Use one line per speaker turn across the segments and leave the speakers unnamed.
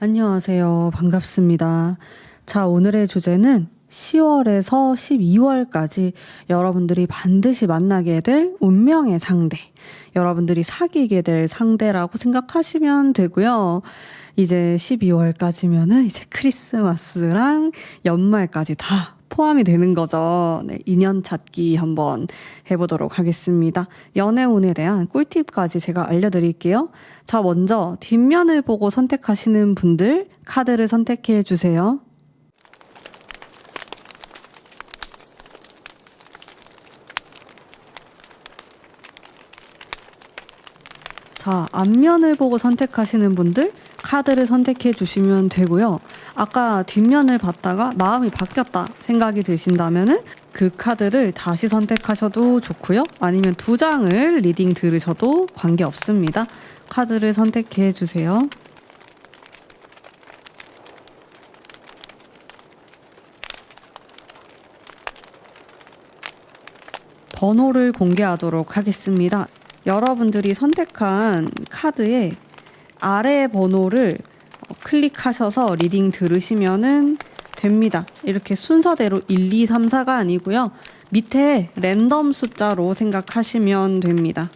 안녕하세요. 반갑습니다. 자, 오늘의 주제는 10월에서 12월까지 여러분들이 반드시 만나게 될 운명의 상대, 여러분들이 사귀게 될 상대라고 생각하시면 되고요. 이제 12월까지면은 이제 크리스마스랑 연말까지 다 포함이 되는 거죠. 네, 인연 찾기 한번 해보도록 하겠습니다. 연애운에 대한 꿀팁까지 제가 알려드릴게요. 자, 먼저 뒷면을 보고 선택하시는 분들 카드를 선택해 주세요. 자, 앞면을 보고 선택하시는 분들 카드를 선택해 주시면 되고요. 아까 뒷면을 봤다가 마음이 바뀌었다 생각이 드신다면은 그 카드를 다시 선택하셔도 좋고요. 아니면 두 장을 리딩 들으셔도 관계없습니다. 카드를 선택해 주세요. 번호를 공개하도록 하겠습니다. 여러분들이 선택한 카드의 아래 번호를 클릭하셔서 리딩 들으시면 됩니다. 이렇게 순서대로 1, 2, 3, 4가 아니고요. 밑에 랜덤 숫자로 생각하시면 됩니다.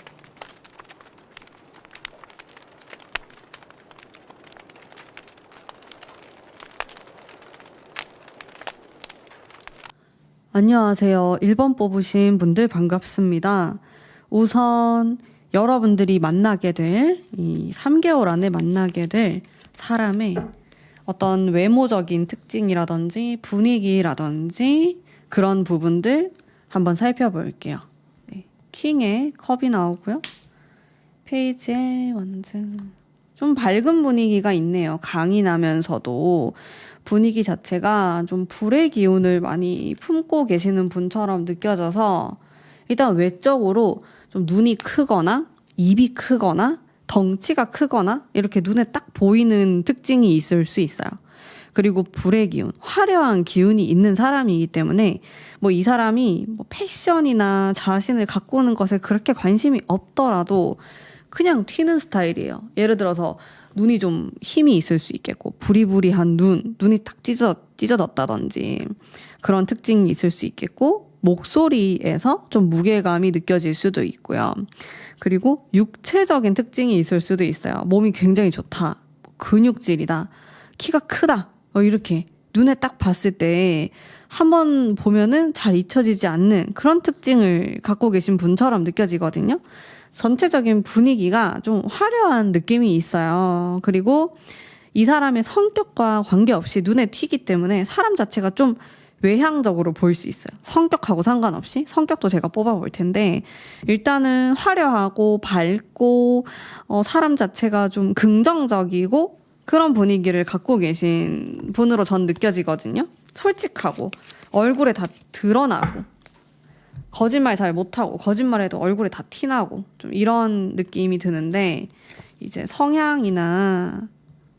안녕하세요. 1번 뽑으신 분들 반갑습니다. 우선 여러분들이 만나게 될 이 3개월 안에 만나게 될 사람의 어떤 외모적인 특징이라든지 분위기라든지 그런 부분들 한번 살펴볼게요. 네, 킹의 컵이 나오고요. 페이지의 원증. 좀 밝은 분위기가 있네요. 강인하면서도 분위기 자체가 좀 불의 기운을 많이 품고 계시는 분처럼 느껴져서 일단 외적으로 좀 눈이 크거나 입이 크거나 덩치가 크거나 이렇게 눈에 딱 보이는 특징이 있을 수 있어요. 그리고 불의 기운, 화려한 기운이 있는 사람이기 때문에 뭐 이 사람이 뭐 패션이나 자신을 가꾸는 것에 그렇게 관심이 없더라도 그냥 튀는 스타일이에요. 예를 들어서 눈이 좀 힘이 있을 수 있겠고 부리부리한 눈이 딱 찢어졌다든지 그런 특징이 있을 수 있겠고 목소리에서 좀 무게감이 느껴질 수도 있고요. 그리고 육체적인 특징이 있을 수도 있어요. 몸이 굉장히 좋다. 근육질이다. 키가 크다. 이렇게 눈에 딱 봤을 때 한번 보면은 잘 잊혀지지 않는 그런 특징을 갖고 계신 분처럼 느껴지거든요. 전체적인 분위기가 좀 화려한 느낌이 있어요. 그리고 이 사람의 성격과 관계없이 눈에 튀기 때문에 사람 자체가 좀 외향적으로 보일 수 있어요. 성격하고 상관없이 성격도 제가 뽑아볼 텐데 일단은 화려하고 밝고 사람 자체가 좀 긍정적이고 그런 분위기를 갖고 계신 분으로 전 느껴지거든요. 솔직하고 얼굴에 다 드러나고 거짓말 잘 못하고 거짓말해도 얼굴에 다 티나고 좀 이런 느낌이 드는데 이제 성향이나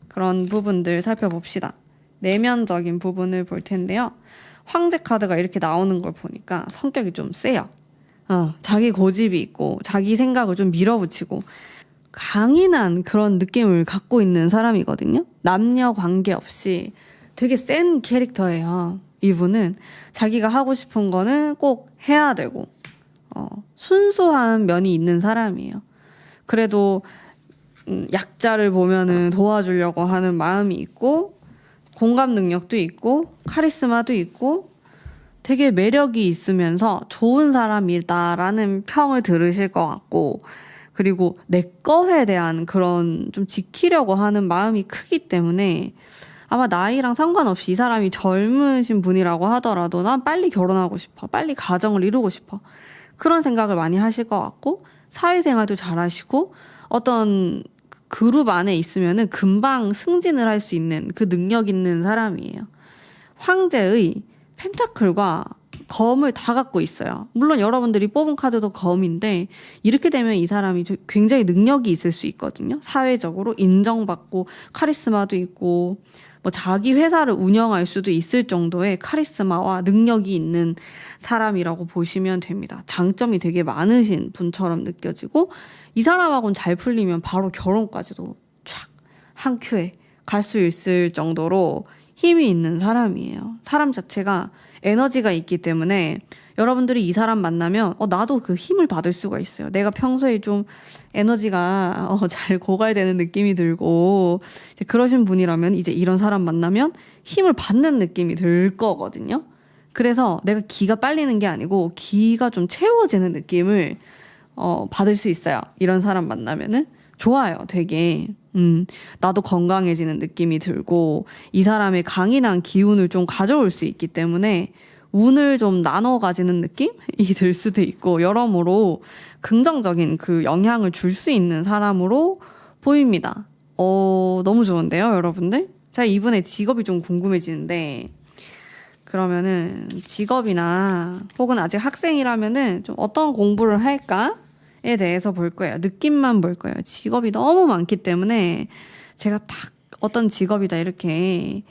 그런 부분들 살펴봅시다. 내면적인 부분을 볼 텐데요. 황제 카드가 이렇게 나오는 걸 보니까 성격이 좀 세요. 자기 고집이 있고 자기 생각을 좀 밀어붙이고 강인한 그런 느낌을 갖고 있는 사람이거든요. 남녀 관계없이 되게 센 캐릭터예요. 이분은 자기가 하고 싶은 거는 꼭 해야 되고 순수한 면이 있는 사람이에요. 그래도 약자를 보면은 도와주려고 하는 마음이 있고 공감 능력도 있고 카리스마도 있고 되게 매력이 있으면서 좋은 사람이다라는 평을 들으실 것 같고 그리고 내 것에 대한 그런 좀 지키려고 하는 마음이 크기 때문에 아마 나이랑 상관없이 이 사람이 젊으신 분이라고 하더라도 난 빨리 결혼하고 싶어. 빨리 가정을 이루고 싶어. 그런 생각을 많이 하실 것 같고 사회생활도 잘하시고 어떤 그룹 안에 있으면은 금방 승진을 할 수 있는 그 능력 있는 사람이에요. 황제의 펜타클과 검을 다 갖고 있어요. 물론 여러분들이 뽑은 카드도 검인데 이렇게 되면 이 사람이 굉장히 능력이 있을 수 있거든요. 사회적으로 인정받고 카리스마도 있고 뭐 자기 회사를 운영할 수도 있을 정도의 카리스마와 능력이 있는 사람이라고 보시면 됩니다. 장점이 되게 많으신 분처럼 느껴지고 이 사람하고는 잘 풀리면 바로 결혼까지도 촥 한 큐에 갈 수 있을 정도로 힘이 있는 사람이에요. 사람 자체가 에너지가 있기 때문에 여러분들이 이 사람 만나면 나도 그 힘을 받을 수가 있어요. 내가 평소에 좀 에너지가 잘 고갈되는 느낌이 들고 이제 그러신 분이라면 이제 이런 사람 만나면 힘을 받는 느낌이 들 거거든요. 그래서 내가 기가 빨리는 게 아니고 기가 좀 채워지는 느낌을 받을 수 있어요. 이런 사람 만나면은 좋아요. 되게 나도 건강해지는 느낌이 들고 이 사람의 강인한 기운을 좀 가져올 수 있기 때문에 운을 좀 나눠 가지는 느낌이 들 수도 있고 여러모로 긍정적인 그 영향을 줄 수 있는 사람으로 보입니다. 너무 좋은데요, 여러분들? 자, 이분의 직업이 좀 궁금해지는데 그러면은 직업이나 혹은 아직 학생이라면은 좀 어떤 공부를 할까에 대해서 볼 거예요. 느낌만 볼 거예요. 직업이 너무 많기 때문에 제가 딱 어떤 직업이다 이렇게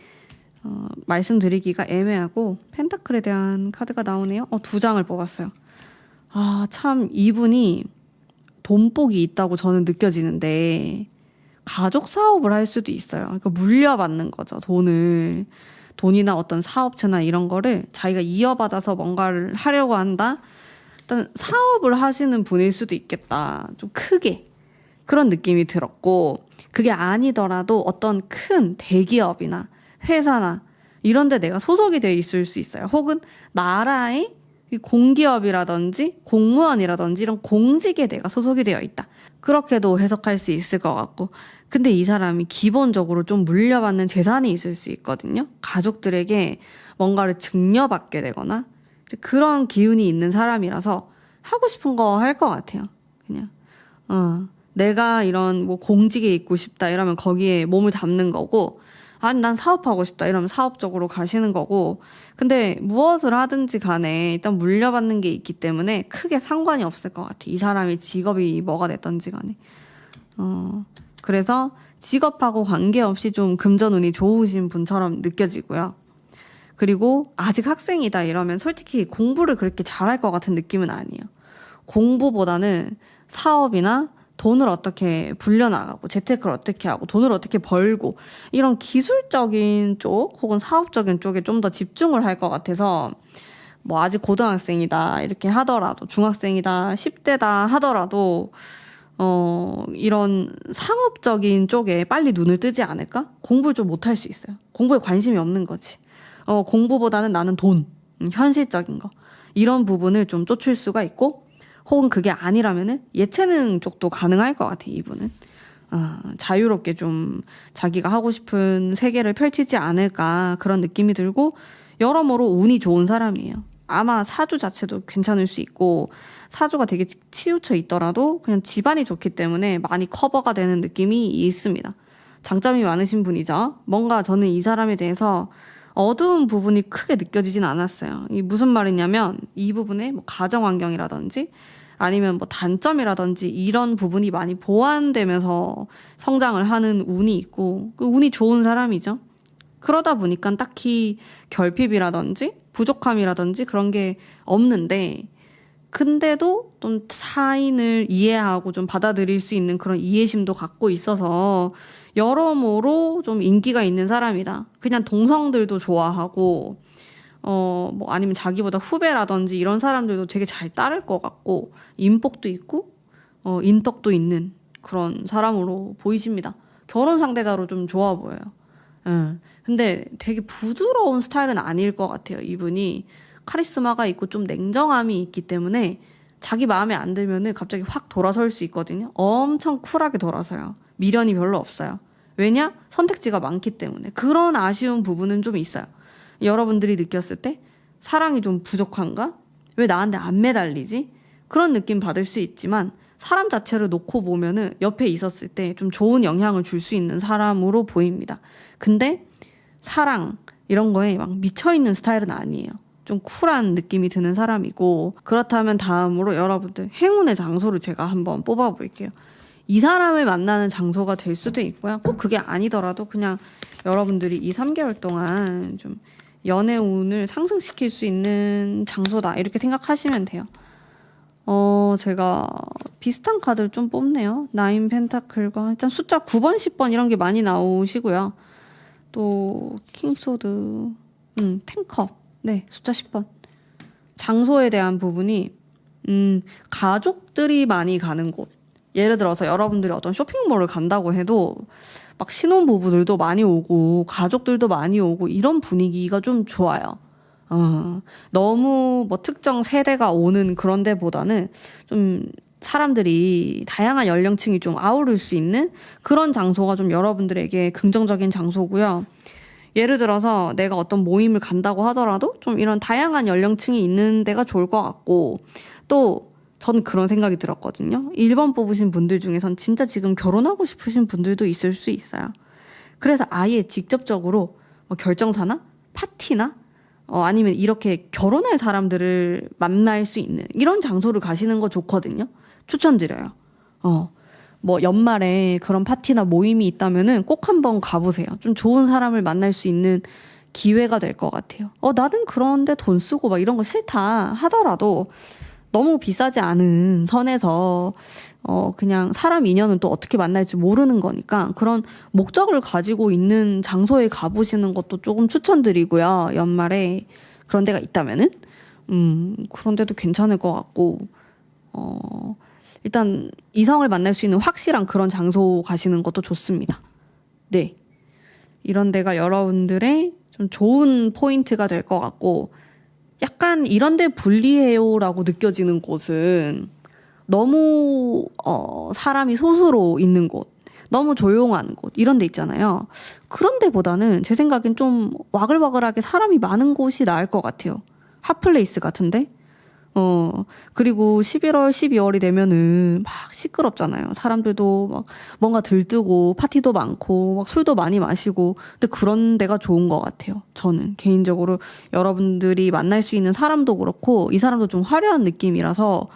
말씀드리기가 애매하고 펜타클에 대한 카드가 나오네요. 2장을 뽑았어요. 참 이분이 돈복이 있다고 저는 느껴지는데 가족 사업을 할 수도 있어요. 그러니까 물려받는 거죠. 돈이나 어떤 사업체나 이런 거를 자기가 이어받아서 뭔가를 하려고 한다. 일단 사업을 하시는 분일 수도 있겠다. 좀 크게 그런 느낌이 들었고 그게 아니더라도 어떤 큰 대기업이나 회사나 이런 데 내가 소속이 돼 있을 수 있어요. 혹은 나라의 공기업이라든지 공무원이라든지 이런 공직에 내가 소속이 되어 있다. 그렇게도 해석할 수 있을 것 같고 근데 이 사람이 기본적으로 좀 물려받는 재산이 있을 수 있거든요. 가족들에게 뭔가를 증여받게 되거나 그런 기운이 있는 사람이라서 하고 싶은 거 할 것 같아요. 그냥 내가 이런 뭐 공직에 있고 싶다 이러면 거기에 몸을 담는 거고 아니 난 사업하고 싶다 이러면 사업적으로 가시는 거고 근데 무엇을 하든지 간에 일단 물려받는 게 있기 때문에 크게 상관이 없을 것 같아. 이 사람의 직업이 뭐가 됐던지 간에 그래서 직업하고 관계없이 좀 금전운이 좋으신 분처럼 느껴지고요. 그리고 아직 학생이다 이러면 솔직히 공부를 그렇게 잘할 것 같은 느낌은 아니에요. 공부보다는 사업이나 돈을 어떻게 불려나가고 재테크를 어떻게 하고 돈을 어떻게 벌고 이런 기술적인 쪽 혹은 사업적인 쪽에 좀 더 집중을 할 것 같아서 뭐 아직 고등학생이다 이렇게 하더라도 중학생이다 10대다 하더라도 이런 상업적인 쪽에 빨리 눈을 뜨지 않을까? 공부를 좀 못할 수 있어요. 공부에 관심이 없는 거지. 공부보다는 나는 돈, 현실적인 거 이런 부분을 좀 쫓을 수가 있고 혹은 그게 아니라면은 예체능 쪽도 가능할 것 같아. 이분은 자유롭게 좀 자기가 하고 싶은 세계를 펼치지 않을까 그런 느낌이 들고 여러모로 운이 좋은 사람이에요. 아마 사주 자체도 괜찮을 수 있고 사주가 되게 치우쳐 있더라도 그냥 집안이 좋기 때문에 많이 커버가 되는 느낌이 있습니다. 장점이 많으신 분이죠. 뭔가 저는 이 사람에 대해서 어두운 부분이 크게 느껴지진 않았어요. 이 무슨 말이냐면 이 부분에 뭐 가정 환경이라든지 아니면 뭐 단점이라든지 이런 부분이 많이 보완되면서 성장을 하는 운이 있고 그 운이 좋은 사람이죠. 그러다 보니까 딱히 결핍이라든지 부족함이라든지 그런 게 없는데 근데도 좀 타인을 이해하고 좀 받아들일 수 있는 그런 이해심도 갖고 있어서 여러모로 좀 인기가 있는 사람이다. 그냥 동성들도 좋아하고 뭐 아니면 자기보다 후배라든지 이런 사람들도 되게 잘 따를 것 같고 인복도 있고 인덕도 있는 그런 사람으로 보이십니다. 결혼 상대자로 좀 좋아 보여요. 근데 되게 부드러운 스타일은 아닐 것 같아요. 이분이 카리스마가 있고 좀 냉정함이 있기 때문에 자기 마음에 안 들면은 갑자기 확 돌아설 수 있거든요. 엄청 쿨하게 돌아서요. 미련이 별로 없어요. 왜냐? 선택지가 많기 때문에. 그런 아쉬운 부분은 좀 있어요. 여러분들이 느꼈을 때 사랑이 좀 부족한가? 왜 나한테 안 매달리지? 그런 느낌 받을 수 있지만 사람 자체를 놓고 보면은 옆에 있었을 때 좀 좋은 영향을 줄 수 있는 사람으로 보입니다. 근데 사랑 이런 거에 막 미쳐있는 스타일은 아니에요. 좀 쿨한 느낌이 드는 사람이고 그렇다면 다음으로 여러분들 행운의 장소를 제가 한번 뽑아볼게요. 이 사람을 만나는 장소가 될 수도 있고요. 꼭 그게 아니더라도 그냥 여러분들이 이 3개월 동안 좀 연애 운을 상승시킬 수 있는 장소다 이렇게 생각하시면 돼요. 제가 비슷한 카드를 좀 뽑네요. 나인 펜타클과 일단 숫자 9번, 10번 이런 게 많이 나오시고요. 또 킹소드, 탱컵, 네, 숫자 10번. 장소에 대한 부분이 가족들이 많이 가는 곳. 예를 들어서 여러분들이 어떤 쇼핑몰을 간다고 해도 막 신혼부부들도 많이 오고 가족들도 많이 오고 이런 분위기가 좀 좋아요. 너무 뭐 특정 세대가 오는 그런 데보다는 좀 사람들이 다양한 연령층이 좀 아우를 수 있는 그런 장소가 좀 여러분들에게 긍정적인 장소고요. 예를 들어서 내가 어떤 모임을 간다고 하더라도 좀 이런 다양한 연령층이 있는 데가 좋을 것 같고, 또 전 그런 생각이 들었거든요. 1번 뽑으신 분들 중에선 진짜 지금 결혼하고 싶으신 분들도 있을 수 있어요. 그래서 아예 직접적으로 뭐 결정사나 파티나 아니면 이렇게 결혼할 사람들을 만날 수 있는 이런 장소를 가시는 거 좋거든요. 추천드려요. 뭐 연말에 그런 파티나 모임이 있다면은 꼭 한번 가보세요. 좀 좋은 사람을 만날 수 있는 기회가 될 것 같아요. 나는 그런데 돈 쓰고 막 이런 거 싫다 하더라도 너무 비싸지 않은 선에서 그냥 사람 인연은 또 어떻게 만날지 모르는 거니까 그런 목적을 가지고 있는 장소에 가보시는 것도 조금 추천드리고요. 연말에 그런 데가 있다면은 그런 데도 괜찮을 것 같고 일단 이성을 만날 수 있는 확실한 그런 장소 가시는 것도 좋습니다. 네, 이런 데가 여러분들의 좀 좋은 포인트가 될 것 같고, 약간 이런 데 불리해요라고 느껴지는 곳은 너무 사람이 소수로 있는 곳, 너무 조용한 곳 이런 데 있잖아요. 그런 데보다는 제 생각엔 좀 와글와글하게 사람이 많은 곳이 나을 것 같아요. 핫플레이스 같은데? 그리고 11월, 12월이 되면은 막 시끄럽잖아요. 사람들도 막 뭔가 들뜨고 파티도 많고 막 술도 많이 마시고. 근데 그런 데가 좋은 것 같아요. 저는 개인적으로 여러분들이 만날 수 있는 사람도 그렇고 이 사람도 좀 화려한 느낌이라서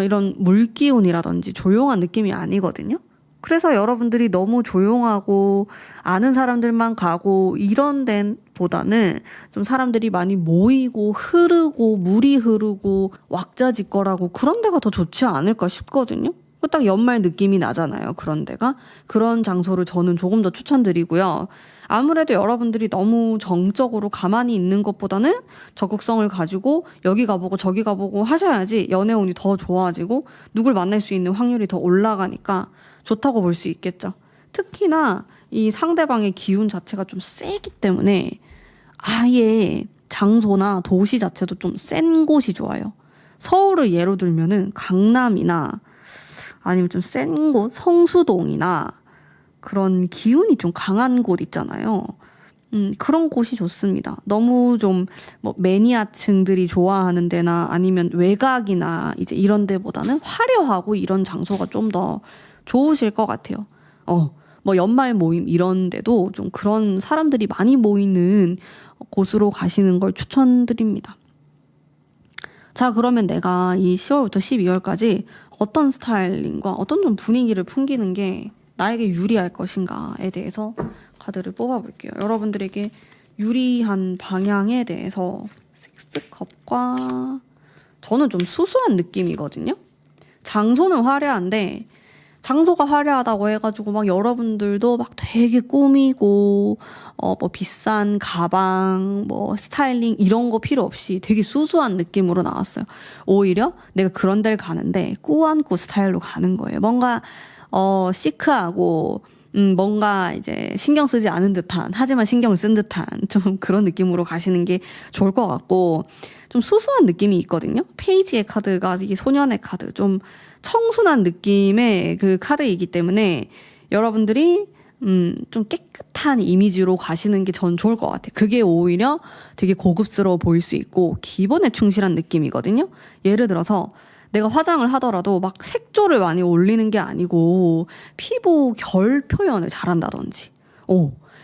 이런 물기운이라든지 조용한 느낌이 아니거든요. 그래서 여러분들이 너무 조용하고 아는 사람들만 가고 이런 데보다는 좀 사람들이 많이 모이고 흐르고 물이 흐르고 왁자지껄하고 그런 데가 더 좋지 않을까 싶거든요. 딱 연말 느낌이 나잖아요. 그런 데가. 그런 장소를 저는 조금 더 추천드리고요. 아무래도 여러분들이 너무 정적으로 가만히 있는 것보다는 적극성을 가지고 여기 가보고 저기 가보고 하셔야지 연애운이 더 좋아지고 누굴 만날 수 있는 확률이 더 올라가니까 좋다고 볼 수 있겠죠. 특히나 이 상대방의 기운 자체가 좀 세기 때문에 아예 장소나 도시 자체도 좀 센 곳이 좋아요. 서울을 예로 들면은 강남이나 아니면 좀 센 곳, 성수동이나 그런 기운이 좀 강한 곳 있잖아요. 그런 곳이 좋습니다. 너무 좀 뭐 매니아층들이 좋아하는 데나 아니면 외곽이나 이제 이런 데보다는 화려하고 이런 장소가 좀 더 좋으실 것 같아요. 뭐 연말 모임 이런 데도 좀 그런 사람들이 많이 모이는 곳으로 가시는 걸 추천드립니다. 자, 그러면 내가 이 10월부터 12월까지 어떤 스타일링과 어떤 좀 분위기를 풍기는 게 나에게 유리할 것인가에 대해서 카드를 뽑아볼게요. 여러분들에게 유리한 방향에 대해서 6컵과 저는 좀 수수한 느낌이거든요. 장소는 화려한데 장소가 화려하다고 해가지고 막 여러분들도 막 되게 꾸미고 뭐 비싼 가방 뭐 스타일링 이런 거 필요 없이 되게 수수한 느낌으로 나왔어요. 오히려 내가 그런 데를 가는데 꾸안꾸 스타일로 가는 거예요. 뭔가 시크하고 뭔가 이제 신경 쓰지 않은 듯한 하지만 신경을 쓴 듯한 좀 그런 느낌으로 가시는 게 좋을 것 같고, 좀 수수한 느낌이 있거든요. 페이지의 카드가 이게 소년의 카드, 좀 청순한 느낌의 그 카드이기 때문에 여러분들이 좀 깨끗한 이미지로 가시는 게 전 좋을 것 같아요. 그게 오히려 되게 고급스러워 보일 수 있고 기본에 충실한 느낌이거든요. 예를 들어서 내가 화장을 하더라도 막 색조를 많이 올리는 게 아니고 피부 결 표현을 잘한다든지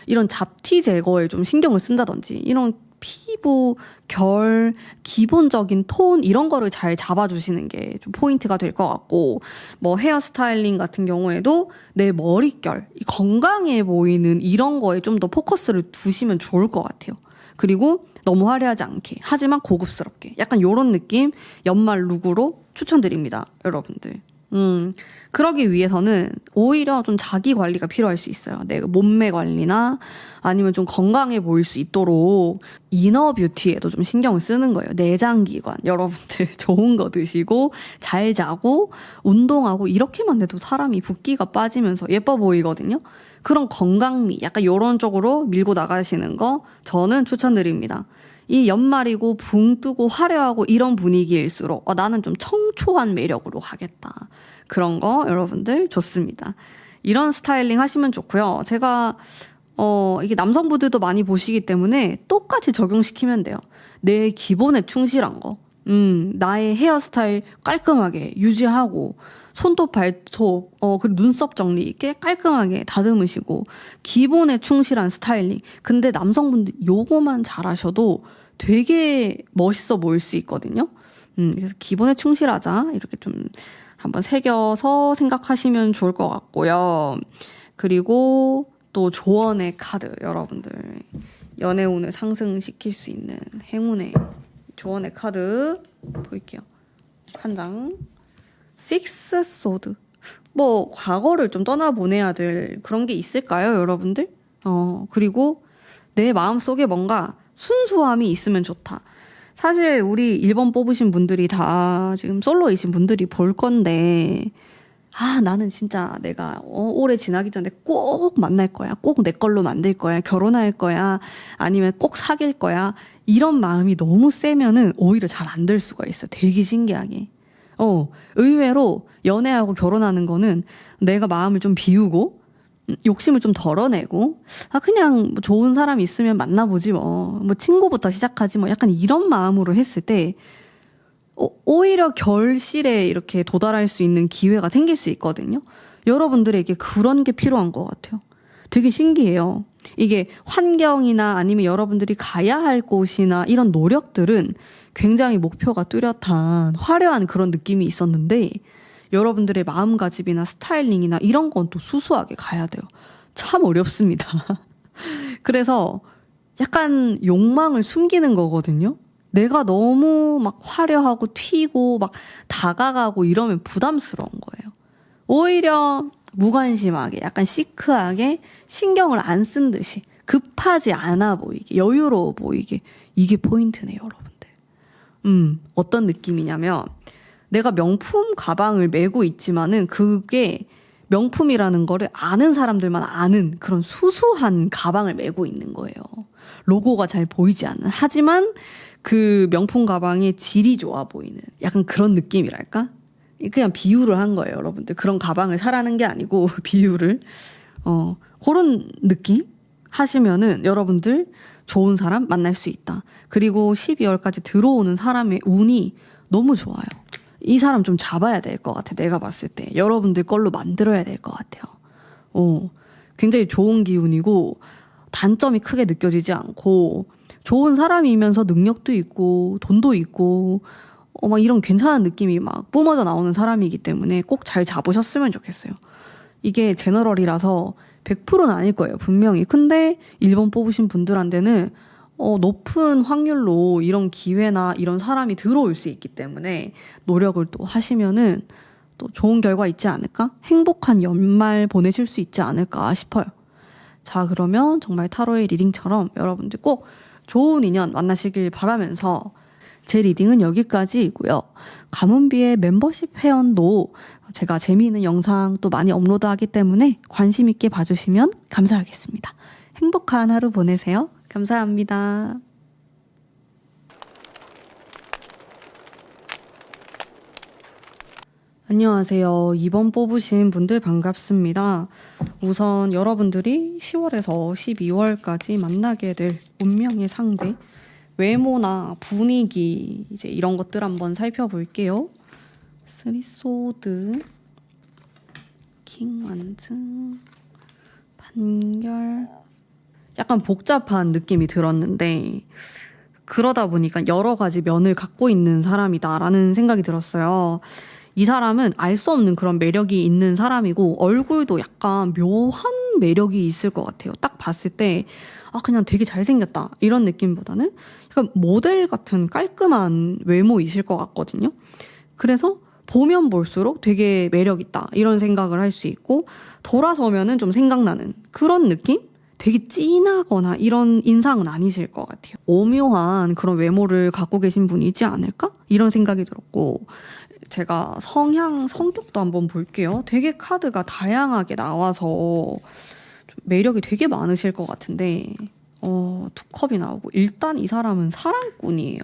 이런 잡티 제거에 좀 신경을 쓴다든지 이런 피부 결 기본적인 톤 이런 거를 잘 잡아주시는 게 좀 포인트가 될 것 같고, 뭐 헤어 스타일링 같은 경우에도 내 머릿결 건강해 보이는 이런 거에 좀 더 포커스를 두시면 좋을 것 같아요. 그리고 너무 화려하지 않게 하지만 고급스럽게 약간 요런 느낌 연말 룩으로 추천드립니다, 여러분들. 그러기 위해서는 오히려 좀 자기 관리가 필요할 수 있어요. 내 몸매 관리나 아니면 좀 건강해 보일 수 있도록 이너 뷰티에도 좀 신경을 쓰는 거예요. 내장기관. 여러분들 좋은 거 드시고 잘 자고 운동하고 이렇게만 해도 사람이 붓기가 빠지면서 예뻐 보이거든요. 그런 건강미 약간 이런 쪽으로 밀고 나가시는 거 저는 추천드립니다. 이 연말이고 붕 뜨고 화려하고 이런 분위기일수록 나는 좀 청초한 매력으로 가겠다. 그런 거 여러분들 좋습니다. 이런 스타일링 하시면 좋고요. 제가 이게 남성분들도 많이 보시기 때문에 똑같이 적용시키면 돼요. 내 기본에 충실한 거. 나의 헤어스타일 깔끔하게 유지하고 손톱, 발톱, 그리고 눈썹 정리 이렇게 깔끔하게 다듬으시고 기본에 충실한 스타일링. 근데 남성분들 요거만 잘하셔도 되게 멋있어 보일 수 있거든요. 그래서 기본에 충실하자 이렇게 좀 한번 새겨서 생각하시면 좋을 것 같고요. 그리고 또 조언의 카드 여러분들 연애운을 상승시킬 수 있는 행운의 조언의 카드 볼게요. 한 장. 식스 소드. 뭐 과거를 좀 떠나보내야 될 그런 게 있을까요, 여러분들? 그리고 내 마음속에 뭔가 순수함이 있으면 좋다. 사실 우리 1번 뽑으신 분들이 다 지금 솔로이신 분들이 볼 건데 나는 진짜 내가 오래 지나기 전에 꼭 만날 거야. 꼭 내 걸로 만들 거야. 결혼할 거야. 아니면 꼭 사귈 거야. 이런 마음이 너무 세면은 오히려 잘 안 될 수가 있어. 되게 신기하게. 의외로 연애하고 결혼하는 거는 내가 마음을 좀 비우고 욕심을 좀 덜어내고 그냥 뭐 좋은 사람 있으면 만나보지 뭐 친구부터 시작하지 뭐 약간 이런 마음으로 했을 때 오히려 결실에 이렇게 도달할 수 있는 기회가 생길 수 있거든요. 여러분들에게 그런 게 필요한 것 같아요. 되게 신기해요. 이게 환경이나 아니면 여러분들이 가야 할 곳이나 이런 노력들은 굉장히 목표가 뚜렷한 화려한 그런 느낌이 있었는데 여러분들의 마음가짐이나 스타일링이나 이런 건 또 수수하게 가야 돼요. 참 어렵습니다. 그래서 약간 욕망을 숨기는 거거든요. 내가 너무 막 화려하고 튀고 막 다가가고 이러면 부담스러운 거예요. 오히려 무관심하게 약간 시크하게 신경을 안 쓴 듯이 급하지 않아 보이게 여유로워 보이게 이게 포인트네요, 여러분들. 어떤 느낌이냐면 내가 명품 가방을 메고 있지만은 그게 명품이라는 거를 아는 사람들만 아는 그런 수수한 가방을 메고 있는 거예요. 로고가 잘 보이지 않는. 하지만 그 명품 가방의 질이 좋아 보이는 약간 그런 느낌이랄까? 그냥 비유를 한 거예요, 여러분들. 그런 가방을 사라는 게 아니고 비유를. 그런 느낌 하시면은 여러분들 좋은 사람 만날 수 있다. 그리고 12월까지 들어오는 사람의 운이 너무 좋아요. 이 사람 좀 잡아야 될 것 같아. 내가 봤을 때. 여러분들 걸로 만들어야 될 것 같아요. 굉장히 좋은 기운이고 단점이 크게 느껴지지 않고 좋은 사람이면서 능력도 있고 돈도 있고 막 이런 괜찮은 느낌이 막 뿜어져 나오는 사람이기 때문에 꼭 잘 잡으셨으면 좋겠어요. 이게 제너럴이라서 100%는 아닐 거예요. 분명히. 근데 1번 뽑으신 분들한테는 높은 확률로 이런 기회나 이런 사람이 들어올 수 있기 때문에 노력을 또 하시면은 또 좋은 결과 있지 않을까? 행복한 연말 보내실 수 있지 않을까 싶어요. 자, 그러면 정말 타로의 리딩처럼 여러분들 꼭 좋은 인연 만나시길 바라면서 제 리딩은 여기까지이고요. 가문비의 멤버십 회원도 제가 재미있는 영상 또 많이 업로드하기 때문에 관심 있게 봐주시면 감사하겠습니다. 행복한 하루 보내세요. 감사합니다. 안녕하세요. 2번 뽑으신 분들 반갑습니다. 우선 여러분들이 10월에서 12월까지 만나게 될 운명의 상대, 외모나 분위기 이제 이런 것들 한번 살펴볼게요. 3소드, 킹완즈, 판결. 약간 복잡한 느낌이 들었는데 그러다 보니까 여러 가지 면을 갖고 있는 사람이다라는 생각이 들었어요. 이 사람은 알 수 없는 그런 매력이 있는 사람이고 얼굴도 약간 묘한 매력이 있을 것 같아요. 딱 봤을 때 그냥 되게 잘생겼다 이런 느낌보다는 약간 모델 같은 깔끔한 외모이실 것 같거든요. 그래서 보면 볼수록 되게 매력 있다 이런 생각을 할 수 있고 돌아서면은 좀 생각나는 그런 느낌? 되게 진하거나 이런 인상은 아니실 것 같아요. 오묘한 그런 외모를 갖고 계신 분이지 않을까? 이런 생각이 들었고 제가 성격도 한번 볼게요. 되게 카드가 다양하게 나와서 좀 매력이 되게 많으실 것 같은데 두 컵이 나오고 일단 이 사람은 사랑꾼이에요.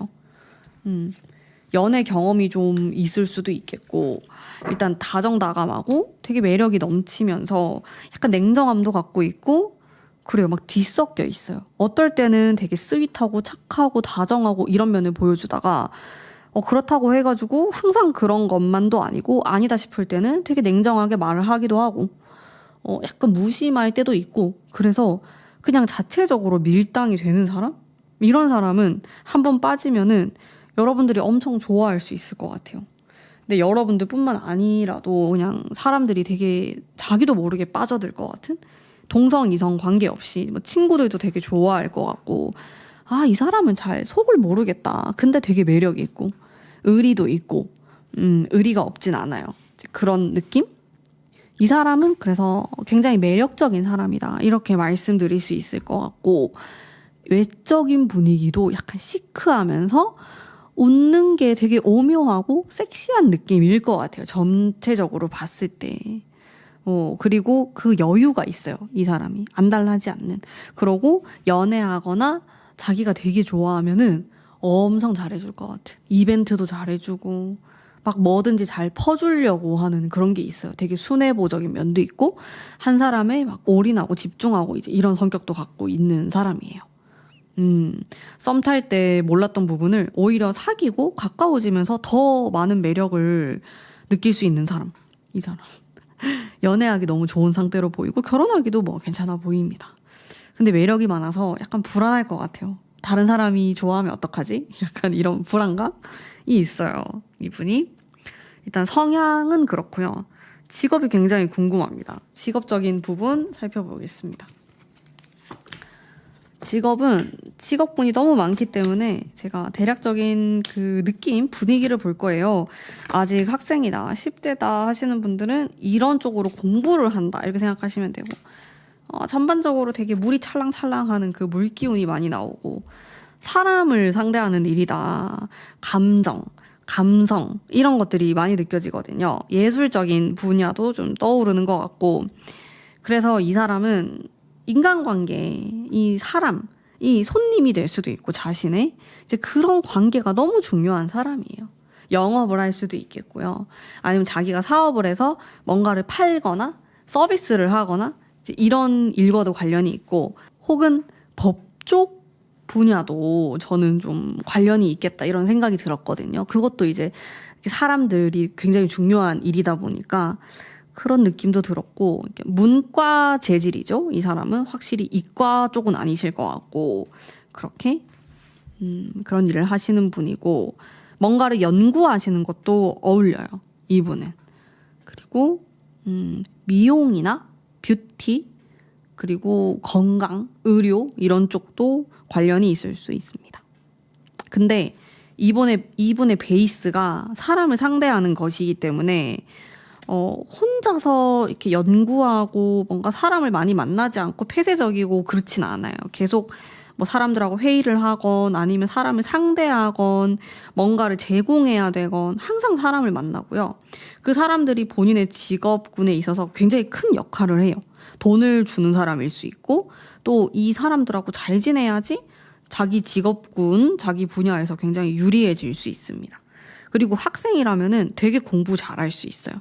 연애 경험이 좀 있을 수도 있겠고 일단 다정다감하고 되게 매력이 넘치면서 약간 냉정함도 갖고 있고 그래요. 막 뒤섞여 있어요. 어떨 때는 되게 스윗하고 착하고 다정하고 이런 면을 보여주다가 그렇다고 해가지고 항상 그런 것만도 아니고 아니다 싶을 때는 되게 냉정하게 말을 하기도 하고 약간 무심할 때도 있고 그래서 그냥 자체적으로 밀당이 되는 사람? 이런 사람은 한번 빠지면은 여러분들이 엄청 좋아할 수 있을 것 같아요. 근데 여러분들뿐만 아니라도 그냥 사람들이 되게 자기도 모르게 빠져들 것 같은 동성 이성 관계없이 뭐 친구들도 되게 좋아할 것 같고 이 사람은 잘 속을 모르겠다. 근데 되게 매력이 있고 의리도 있고 의리가 없진 않아요. 그런 느낌? 이 사람은 그래서 굉장히 매력적인 사람이다. 이렇게 말씀드릴 수 있을 것 같고 외적인 분위기도 약간 시크하면서 웃는 게 되게 오묘하고 섹시한 느낌일 것 같아요. 전체적으로 봤을 때. 그리고 그 여유가 있어요. 이 사람이. 안달나지 않는. 그러고 연애하거나 자기가 되게 좋아하면은 엄청 잘해줄 것 같은. 이벤트도 잘해주고 막 뭐든지 잘 퍼주려고 하는 그런 게 있어요. 되게 순애보적인 면도 있고 한 사람에 막 올인하고 집중하고 이제 이런 성격도 갖고 있는 사람이에요. 썸 탈 때 몰랐던 부분을 오히려 사귀고 가까워지면서 더 많은 매력을 느낄 수 있는 사람. 이 사람. 연애하기 너무 좋은 상태로 보이고 결혼하기도 뭐 괜찮아 보입니다. 근데 매력이 많아서 약간 불안할 것 같아요. 다른 사람이 좋아하면 어떡하지? 약간 이런 불안감이 있어요. 이분이. 일단 성향은 그렇고요. 직업이 굉장히 궁금합니다. 직업적인 부분 살펴보겠습니다. 직업군이 너무 많기 때문에 제가 대략적인 그 느낌, 분위기를 볼 거예요. 아직 학생이다, 10대다 하시는 분들은 이런 쪽으로 공부를 한다 이렇게 생각하시면 되고 전반적으로 되게 물이 찰랑찰랑하는 그 물기운이 많이 나오고 사람을 상대하는 일이다. 감성 이런 것들이 많이 느껴지거든요. 예술적인 분야도 좀 떠오르는 것 같고 그래서 이 사람은 인간관계, 이 사람, 이 손님이 될 수도 있고 자신의 이제 그런 관계가 너무 중요한 사람이에요. 영업을 할 수도 있겠고요. 아니면 자기가 사업을 해서 뭔가를 팔거나 서비스를 하거나 이제 이런 일과도 관련이 있고 혹은 법쪽 분야도 저는 좀 관련이 있겠다 이런 생각이 들었거든요. 그것도 이제 사람들이 굉장히 중요한 일이다 보니까 그런 느낌도 들었고 문과 재질이죠. 이 사람은 확실히 이과 쪽은 아니실 것 같고 그렇게 그런 일을 하시는 분이고 뭔가를 연구하시는 것도 어울려요. 이분은. 그리고 미용이나 뷰티 그리고 건강, 의료 이런 쪽도 관련이 있을 수 있습니다. 근데 이분의 베이스가 사람을 상대하는 것이기 때문에 혼자서 이렇게 연구하고 뭔가 사람을 많이 만나지 않고 폐쇄적이고 그렇진 않아요. 계속 뭐 사람들하고 회의를 하건 아니면 사람을 상대하건 뭔가를 제공해야 되건 항상 사람을 만나고요. 그 사람들이 본인의 직업군에 있어서 굉장히 큰 역할을 해요. 돈을 주는 사람일 수 있고 또 이 사람들하고 잘 지내야지 자기 직업군, 자기 분야에서 굉장히 유리해질 수 있습니다. 그리고 학생이라면은 되게 공부 잘할 수 있어요.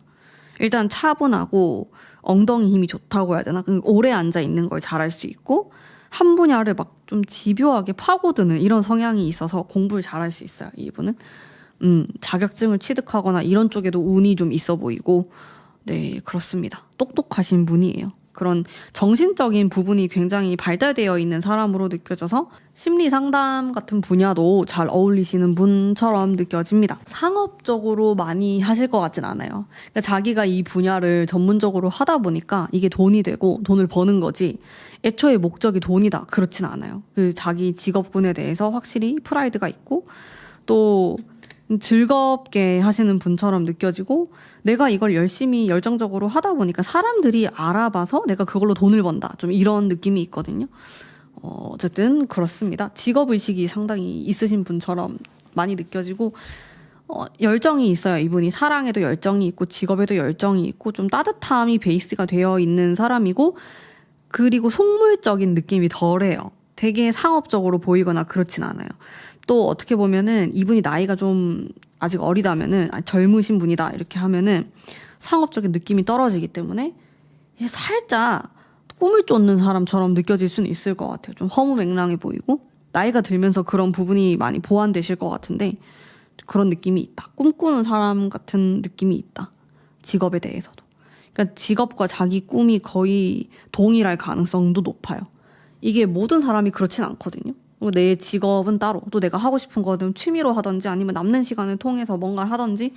일단 차분하고 엉덩이 힘이 좋다고 해야 되나? 오래 앉아 있는 걸 잘할 수 있고 한 분야를 막 좀 집요하게 파고드는 이런 성향이 있어서 공부를 잘할 수 있어요. 이분은 자격증을 취득하거나 이런 쪽에도 운이 좀 있어 보이고 네 그렇습니다. 똑똑하신 분이에요. 그런 정신적인 부분이 굉장히 발달되어 있는 사람으로 느껴져서 심리 상담 같은 분야도 잘 어울리시는 분처럼 느껴집니다. 상업적으로 많이 하실 것 같진 않아요. 그러니까 자기가 이 분야를 전문적으로 하다 보니까 이게 돈이 되고 돈을 버는 거지 애초에 목적이 돈이다 그렇진 않아요. 그 자기 직업군에 대해서 확실히 프라이드가 있고 또 즐겁게 하시는 분처럼 느껴지고 내가 이걸 열심히 열정적으로 하다 보니까 사람들이 알아봐서 내가 그걸로 돈을 번다. 좀 이런 느낌이 있거든요. 어쨌든 그렇습니다. 직업의식이 상당히 있으신 분처럼 많이 느껴지고 열정이 있어요. 이분이 사랑에도 열정이 있고 직업에도 열정이 있고 좀 따뜻함이 베이스가 되어 있는 사람이고 그리고 속물적인 느낌이 덜해요. 되게 상업적으로 보이거나 그렇진 않아요. 또 어떻게 보면은 이분이 나이가 좀 아직 어리다면은 젊으신 분이다 이렇게 하면은 상업적인 느낌이 떨어지기 때문에 살짝 꿈을 쫓는 사람처럼 느껴질 수는 있을 것 같아요. 좀 허무맹랑해 보이고 나이가 들면서 그런 부분이 많이 보완되실 것 같은데 그런 느낌이 있다. 꿈꾸는 사람 같은 느낌이 있다. 직업에 대해서도. 그러니까 직업과 자기 꿈이 거의 동일할 가능성도 높아요. 이게 모든 사람이 그렇진 않거든요. 내 직업은 따로 또 내가 하고 싶은 거는 취미로 하든지 아니면 남는 시간을 통해서 뭔가를 하든지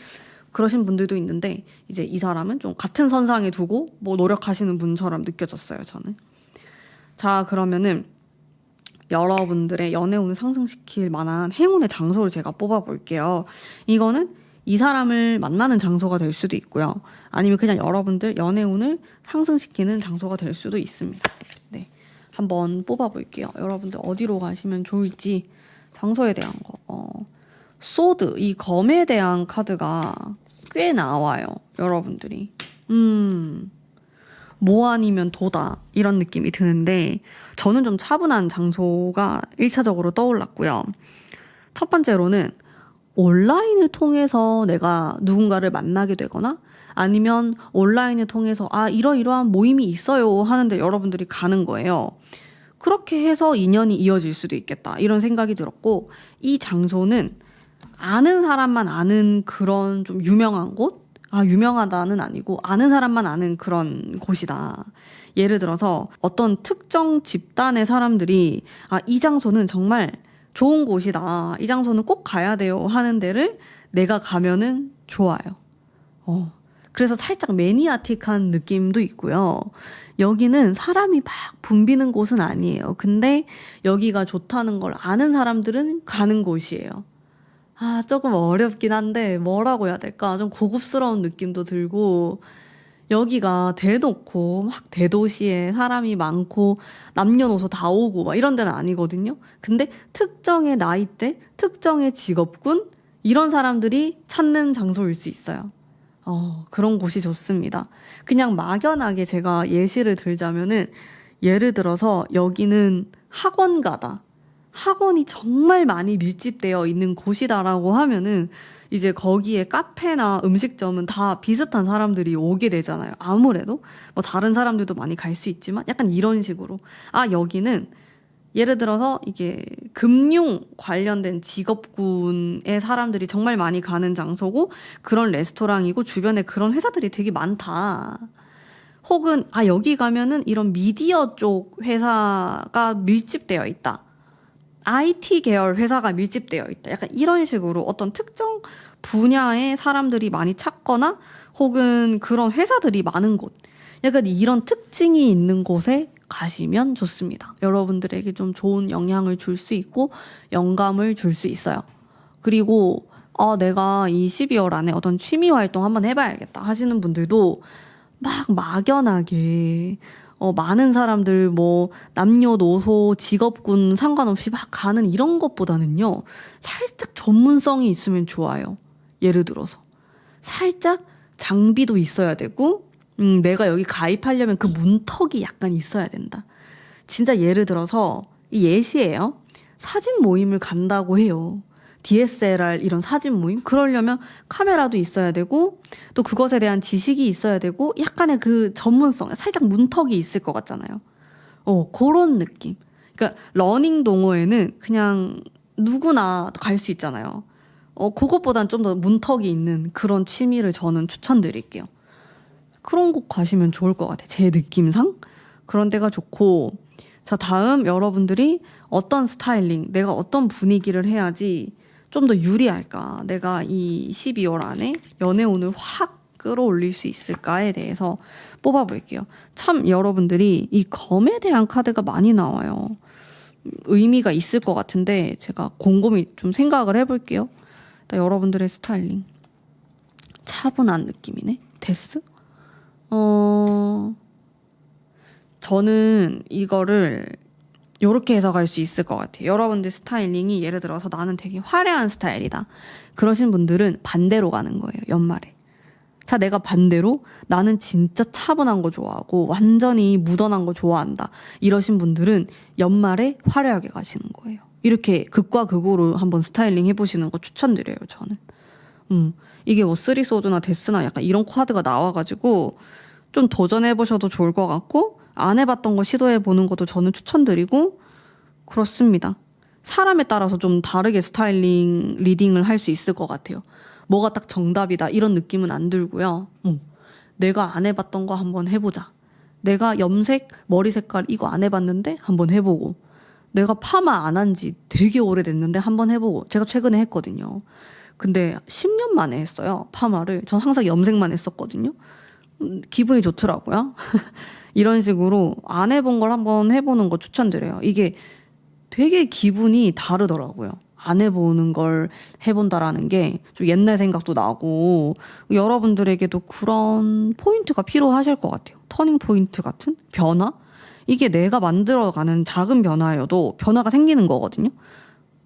그러신 분들도 있는데 이제 이 사람은 좀 같은 선상에 두고 뭐 노력하시는 분처럼 느껴졌어요. 저는. 자, 그러면은 여러분들의 연애운을 상승시킬 만한 행운의 장소를 제가 뽑아볼게요. 이거는 이 사람을 만나는 장소가 될 수도 있고요. 아니면 그냥 여러분들 연애운을 상승시키는 장소가 될 수도 있습니다. 네, 한번 뽑아볼게요. 여러분들 어디로 가시면 좋을지 장소에 대한 거. 소드, 이 검에 대한 카드가 꽤 나와요. 여러분들이. 뭐 아니면 도다 이런 느낌이 드는데 저는 좀 차분한 장소가 1차적으로 떠올랐고요. 첫 번째로는 온라인을 통해서 내가 누군가를 만나게 되거나 아니면 온라인을 통해서 이러이러한 모임이 있어요 하는데 여러분들이 가는 거예요. 그렇게 해서 인연이 이어질 수도 있겠다 이런 생각이 들었고 이 장소는 아는 사람만 아는 그런 좀 유명한 곳? 유명하다는 아니고 아는 사람만 아는 그런 곳이다. 예를 들어서 어떤 특정 집단의 사람들이 이 장소는 정말 좋은 곳이다. 이 장소는 꼭 가야 돼요 하는 데를 내가 가면은 좋아요. 그래서 살짝 매니아틱한 느낌도 있고요. 여기는 사람이 막 붐비는 곳은 아니에요. 근데 여기가 좋다는 걸 아는 사람들은 가는 곳이에요. 조금 어렵긴 한데 뭐라고 해야 될까? 좀 고급스러운 느낌도 들고 여기가 대놓고 막 대도시에 사람이 많고 남녀노소 다 오고 막 이런 데는 아니거든요. 근데 특정의 나이대, 특정의 직업군 이런 사람들이 찾는 장소일 수 있어요. 그런 곳이 좋습니다. 그냥 막연하게 제가 예시를 들자면은 예를 들어서 여기는 학원가다. 학원이 정말 많이 밀집되어 있는 곳이다라고 하면은 이제 거기에 카페나 음식점은 다 비슷한 사람들이 오게 되잖아요. 아무래도 뭐 다른 사람들도 많이 갈 수 있지만 약간 이런 식으로 여기는 예를 들어서 이게 금융 관련된 직업군의 사람들이 정말 많이 가는 장소고 그런 레스토랑이고 주변에 그런 회사들이 되게 많다. 혹은 여기 가면은 이런 미디어 쪽 회사가 밀집되어 있다. IT 계열 회사가 밀집되어 있다. 약간 이런 식으로 어떤 특정 분야의 사람들이 많이 찾거나 혹은 그런 회사들이 많은 곳. 약간 이런 특징이 있는 곳에 가시면 좋습니다. 여러분들에게 좀 좋은 영향을 줄 수 있고 영감을 줄 수 있어요. 그리고 내가 이 12월 안에 어떤 취미 활동 한번 해봐야겠다 하시는 분들도 막 막연하게 많은 사람들 뭐 남녀노소 직업군 상관없이 막 가는 이런 것보다는요 살짝 전문성이 있으면 좋아요. 예를 들어서 살짝 장비도 있어야 되고 내가 여기 가입하려면 그 문턱이 약간 있어야 된다. 진짜 예를 들어서 이 예시예요. 사진 모임을 간다고 해요. DSLR 이런 사진 모임? 그러려면 카메라도 있어야 되고 또 그것에 대한 지식이 있어야 되고 약간의 그 전문성, 살짝 문턱이 있을 것 같잖아요. 그런 느낌. 그러니까 러닝 동호회는 그냥 누구나 갈 수 있잖아요. 그것보단 좀 더 문턱이 있는 그런 취미를 저는 추천드릴게요. 그런 곳 가시면 좋을 것 같아요. 제 느낌상. 그런 데가 좋고 자, 다음 여러분들이 어떤 스타일링, 내가 어떤 분위기를 해야지 좀 더 유리할까? 내가 이 12월 안에 연애운을 확 끌어올릴 수 있을까에 대해서 뽑아볼게요. 참 여러분들이 이 검에 대한 카드가 많이 나와요. 의미가 있을 것 같은데 제가 곰곰이 좀 생각을 해볼게요. 일단 여러분들의 스타일링. 차분한 느낌이네. 데스? 저는 이거를 요렇게 해석할 수 있을 것 같아요. 여러분들 스타일링이 예를 들어서 나는 되게 화려한 스타일이다. 그러신 분들은 반대로 가는 거예요. 연말에. 자, 내가 반대로 나는 진짜 차분한 거 좋아하고 완전히 무던한 거 좋아한다. 이러신 분들은 연말에 화려하게 가시는 거예요. 이렇게 극과 극으로 한번 스타일링 해보시는 거 추천드려요, 저는. 이게 뭐 쓰리소드나 데스나 약간 이런 카드가 나와가지고 좀 도전해보셔도 좋을 것 같고 안 해봤던 거 시도해보는 것도 저는 추천드리고 그렇습니다. 사람에 따라서 좀 다르게 스타일링 리딩을 할 수 있을 것 같아요. 뭐가 딱 정답이다 이런 느낌은 안 들고요. 내가 안 해봤던 거 한번 해보자. 내가 염색, 머리 색깔 이거 안 해봤는데 한번 해보고 내가 파마 안 한 지 되게 오래됐는데 한번 해보고 제가 최근에 했거든요. 근데 10년 만에 했어요. 파마를. 전 항상 염색만 했었거든요. 기분이 좋더라고요. 이런 식으로 안 해본 걸 한번 해보는 거 추천드려요. 이게 되게 기분이 다르더라고요. 안 해보는 걸 해본다라는 게 좀 옛날 생각도 나고 여러분들에게도 그런 포인트가 필요하실 것 같아요. 터닝 포인트 같은 변화? 이게 내가 만들어가는 작은 변화여도 변화가 생기는 거거든요.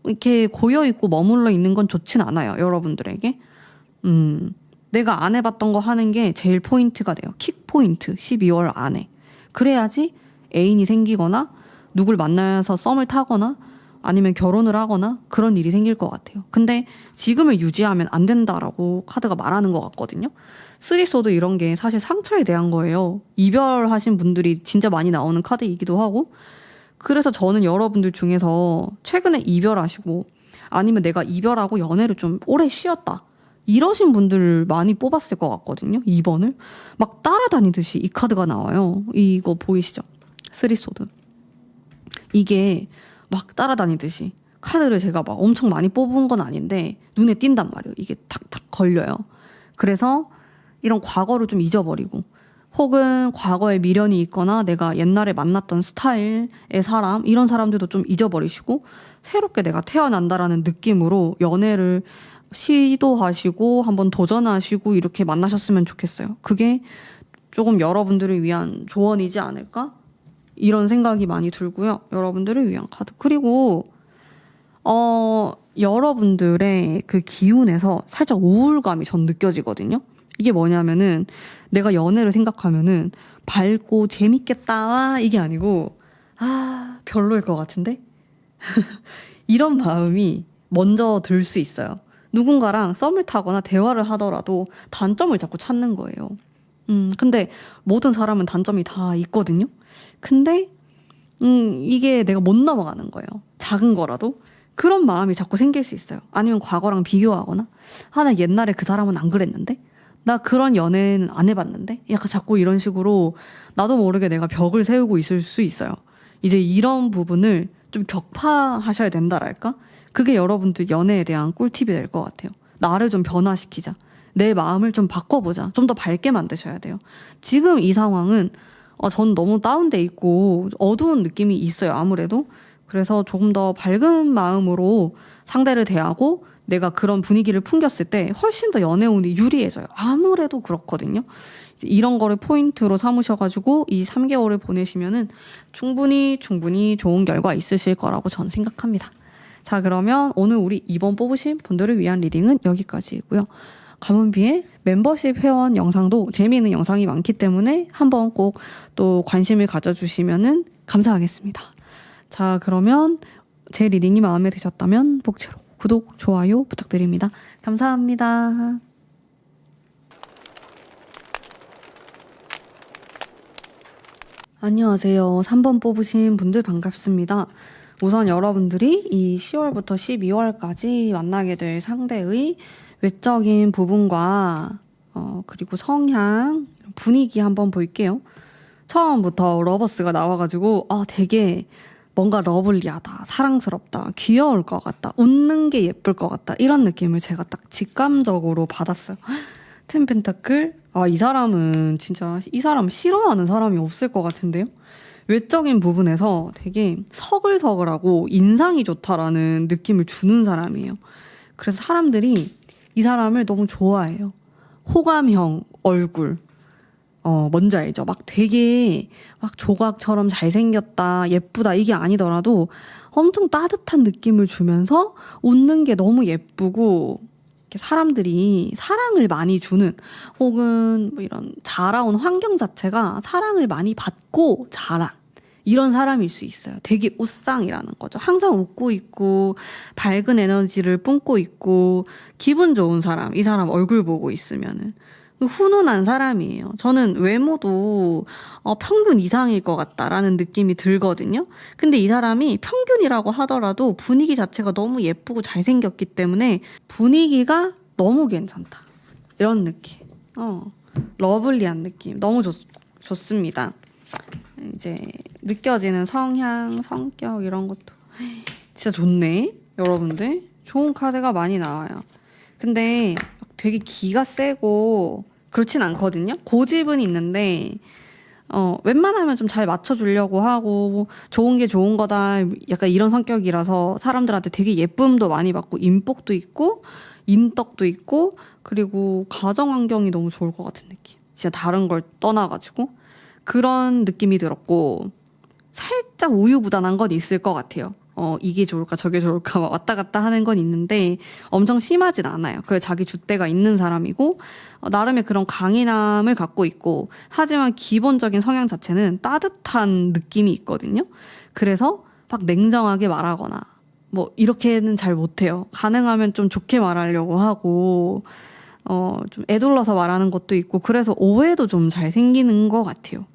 이렇게 고여있고 머물러 있는 건 좋진 않아요. 여러분들에게. 내가 안 해봤던 거 하는 게 제일 포인트가 돼요. 킥 포인트 12월 안에. 그래야지 애인이 생기거나 누굴 만나서 썸을 타거나 아니면 결혼을 하거나 그런 일이 생길 것 같아요. 근데 지금을 유지하면 안 된다라고 카드가 말하는 것 같거든요. 쓰리소드 이런 게 사실 상처에 대한 거예요. 이별하신 분들이 진짜 많이 나오는 카드이기도 하고 그래서 저는 여러분들 중에서 최근에 이별하시고 아니면 내가 이별하고 연애를 좀 오래 쉬었다. 이러신 분들 많이 뽑았을 것 같거든요. 2번을. 막 따라다니듯이 이 카드가 나와요. 이거 보이시죠? 쓰리소드. 이게 막 따라다니듯이 카드를 제가 막 엄청 많이 뽑은 건 아닌데 눈에 띈단 말이에요. 이게 탁탁 걸려요. 그래서 이런 과거를 좀 잊어버리고 혹은 과거에 미련이 있거나 내가 옛날에 만났던 스타일의 사람 이런 사람들도 좀 잊어버리시고 새롭게 내가 태어난다라는 느낌으로 연애를 시도하시고 한번 도전하시고 이렇게 만나셨으면 좋겠어요. 그게 조금 여러분들을 위한 조언이지 않을까? 이런 생각이 많이 들고요. 여러분들을 위한 카드. 그리고 여러분들의 그 기운에서 살짝 우울감이 전 느껴지거든요. 이게 뭐냐면은 내가 연애를 생각하면은 밝고 재밌겠다 이게 아니고 별로일 것 같은데? 이런 마음이 먼저 들 수 있어요. 누군가랑 썸을 타거나 대화를 하더라도 단점을 자꾸 찾는 거예요. 근데 모든 사람은 단점이 다 있거든요. 근데 이게 내가 못 넘어가는 거예요. 작은 거라도. 그런 마음이 자꾸 생길 수 있어요. 아니면 과거랑 비교하거나 나 옛날에 그 사람은 안 그랬는데 나 그런 연애는 안 해봤는데 약간 자꾸 이런 식으로 나도 모르게 내가 벽을 세우고 있을 수 있어요. 이제 이런 부분을 좀 격파하셔야 된다랄까? 그게 여러분들 연애에 대한 꿀팁이 될 것 같아요. 나를 좀 변화시키자. 내 마음을 좀 바꿔보자. 좀 더 밝게 만드셔야 돼요. 지금 이 상황은 전 너무 다운돼 있고 어두운 느낌이 있어요. 아무래도. 그래서 조금 더 밝은 마음으로 상대를 대하고 내가 그런 분위기를 풍겼을 때 훨씬 더 연애 운이 유리해져요. 아무래도 그렇거든요. 이런 거를 포인트로 삼으셔가지고 이 3개월을 보내시면은 충분히 좋은 결과 있으실 거라고 저는 생각합니다. 자, 그러면 오늘 우리 2번 뽑으신 분들을 위한 리딩은 여기까지이고요. 가문비의 멤버십 회원 영상도 재미있는 영상이 많기 때문에 한번 꼭 또 관심을 가져주시면은 감사하겠습니다. 자, 그러면 제 리딩이 마음에 드셨다면 복채로 구독, 좋아요 부탁드립니다. 감사합니다. 안녕하세요. 3번 뽑으신 분들 반갑습니다. 우선 여러분들이 이 10월부터 12월까지 만나게 될 상대의 외적인 부분과 그리고 성향, 분위기 한번 볼게요. 처음부터 러버스가 나와가지고 되게 뭔가 러블리하다, 사랑스럽다, 귀여울 것 같다, 웃는 게 예쁠 것 같다 이런 느낌을 제가 딱 직감적으로 받았어요. 텐 펜타클? 이 사람은 진짜 이 사람 싫어하는 사람이 없을 것 같은데요? 외적인 부분에서 되게 서글서글하고 인상이 좋다라는 느낌을 주는 사람이에요. 그래서 사람들이 이 사람을 너무 좋아해요. 호감형 얼굴. 뭔지 알죠? 막 되게 막 조각처럼 잘생겼다, 예쁘다 이게 아니더라도 엄청 따뜻한 느낌을 주면서 웃는 게 너무 예쁘고 이렇게 사람들이 사랑을 많이 주는 혹은 뭐 이런 자라온 환경 자체가 사랑을 많이 받고 자란 이런 사람일 수 있어요. 되게 웃상이라는 거죠. 항상 웃고 있고 밝은 에너지를 뿜고 있고 기분 좋은 사람, 이 사람 얼굴 보고 있으면은 훈훈한 사람이에요. 저는 외모도 평균 이상일 것 같다라는 느낌이 들거든요. 근데 이 사람이 평균이라고 하더라도 분위기 자체가 너무 예쁘고 잘생겼기 때문에 분위기가 너무 괜찮다. 이런 느낌. 러블리한 느낌. 너무 좋습니다. 이제 느껴지는 성향, 성격 이런 것도 진짜 좋네. 여러분들. 좋은 카드가 많이 나와요. 근데 되게 기가 세고 그렇진 않거든요. 고집은 있는데 웬만하면 좀 잘 맞춰주려고 하고 좋은 게 좋은 거다 약간 이런 성격이라서 사람들한테 되게 예쁨도 많이 받고 인복도 있고 인덕도 있고 그리고 가정 환경이 너무 좋을 것 같은 느낌. 진짜 다른 걸 떠나가지고 그런 느낌이 들었고 살짝 우유부단한 건 있을 것 같아요. 이게 좋을까 저게 좋을까 막 왔다 갔다 하는 건 있는데 엄청 심하진 않아요. 그 자기 줏대가 있는 사람이고 나름의 그런 강인함을 갖고 있고 하지만 기본적인 성향 자체는 따뜻한 느낌이 있거든요. 그래서 막 냉정하게 말하거나 뭐 이렇게는 잘 못해요. 가능하면 좀 좋게 말하려고 하고 좀 애둘러서 말하는 것도 있고 그래서 오해도 좀 잘 생기는 것 같아요.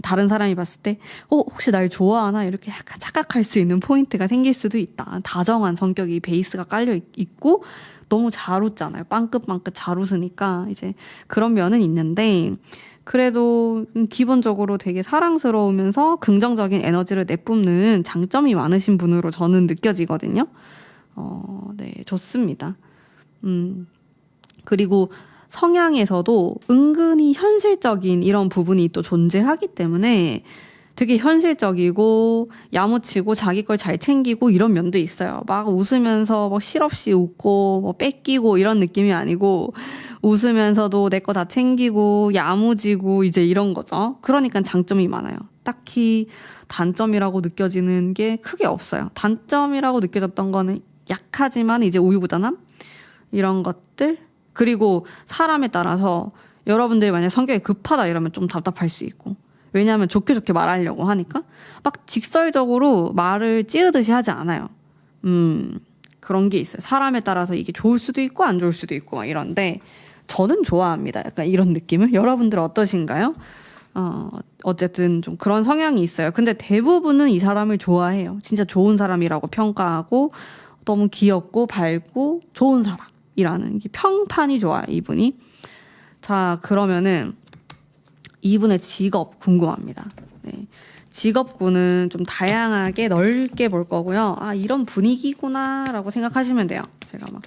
다른 사람이 봤을 때, 혹시 날 좋아하나? 이렇게 약간 착각할 수 있는 포인트가 생길 수도 있다. 다정한 성격이 베이스가 깔려 있고, 너무 잘 웃잖아요. 빵긋빵긋 잘 웃으니까, 이제 그런 면은 있는데, 그래도 기본적으로 되게 사랑스러우면서 긍정적인 에너지를 내뿜는 장점이 많으신 분으로 저는 느껴지거든요. 네, 좋습니다. 그리고 성향에서도 은근히 현실적인 이런 부분이 또 존재하기 때문에 되게 현실적이고 야무치고 자기 걸 잘 챙기고 이런 면도 있어요. 막 웃으면서 뭐 실없이 웃고 뭐 뺏기고 이런 느낌이 아니고 웃으면서도 내 거 다 챙기고 야무지고 이제 이런 거죠. 그러니까 장점이 많아요. 딱히 단점이라고 느껴지는 게 크게 없어요. 단점이라고 느껴졌던 거는 약하지만 이제 우유부단함? 이런 것들? 그리고 사람에 따라서 여러분들이 만약 성격이 급하다 이러면 좀 답답할 수 있고 왜냐하면 좋게 좋게 말하려고 하니까 막 직설적으로 말을 찌르듯이 하지 않아요. 그런 게 있어요. 사람에 따라서 이게 좋을 수도 있고 안 좋을 수도 있고 막 이런데 저는 좋아합니다. 약간 이런 느낌을. 여러분들 어떠신가요? 어쨌든 좀 그런 성향이 있어요. 근데 대부분은 이 사람을 좋아해요. 진짜 좋은 사람이라고 평가하고 너무 귀엽고 밝고 좋은 사람. 이라는 게 평판이 좋아요, 이분이. 자, 그러면은 이분의 직업 궁금합니다. 네. 직업군은 좀 다양하게 넓게 볼 거고요. 아, 이런 분위기구나라고 생각하시면 돼요. 제가 막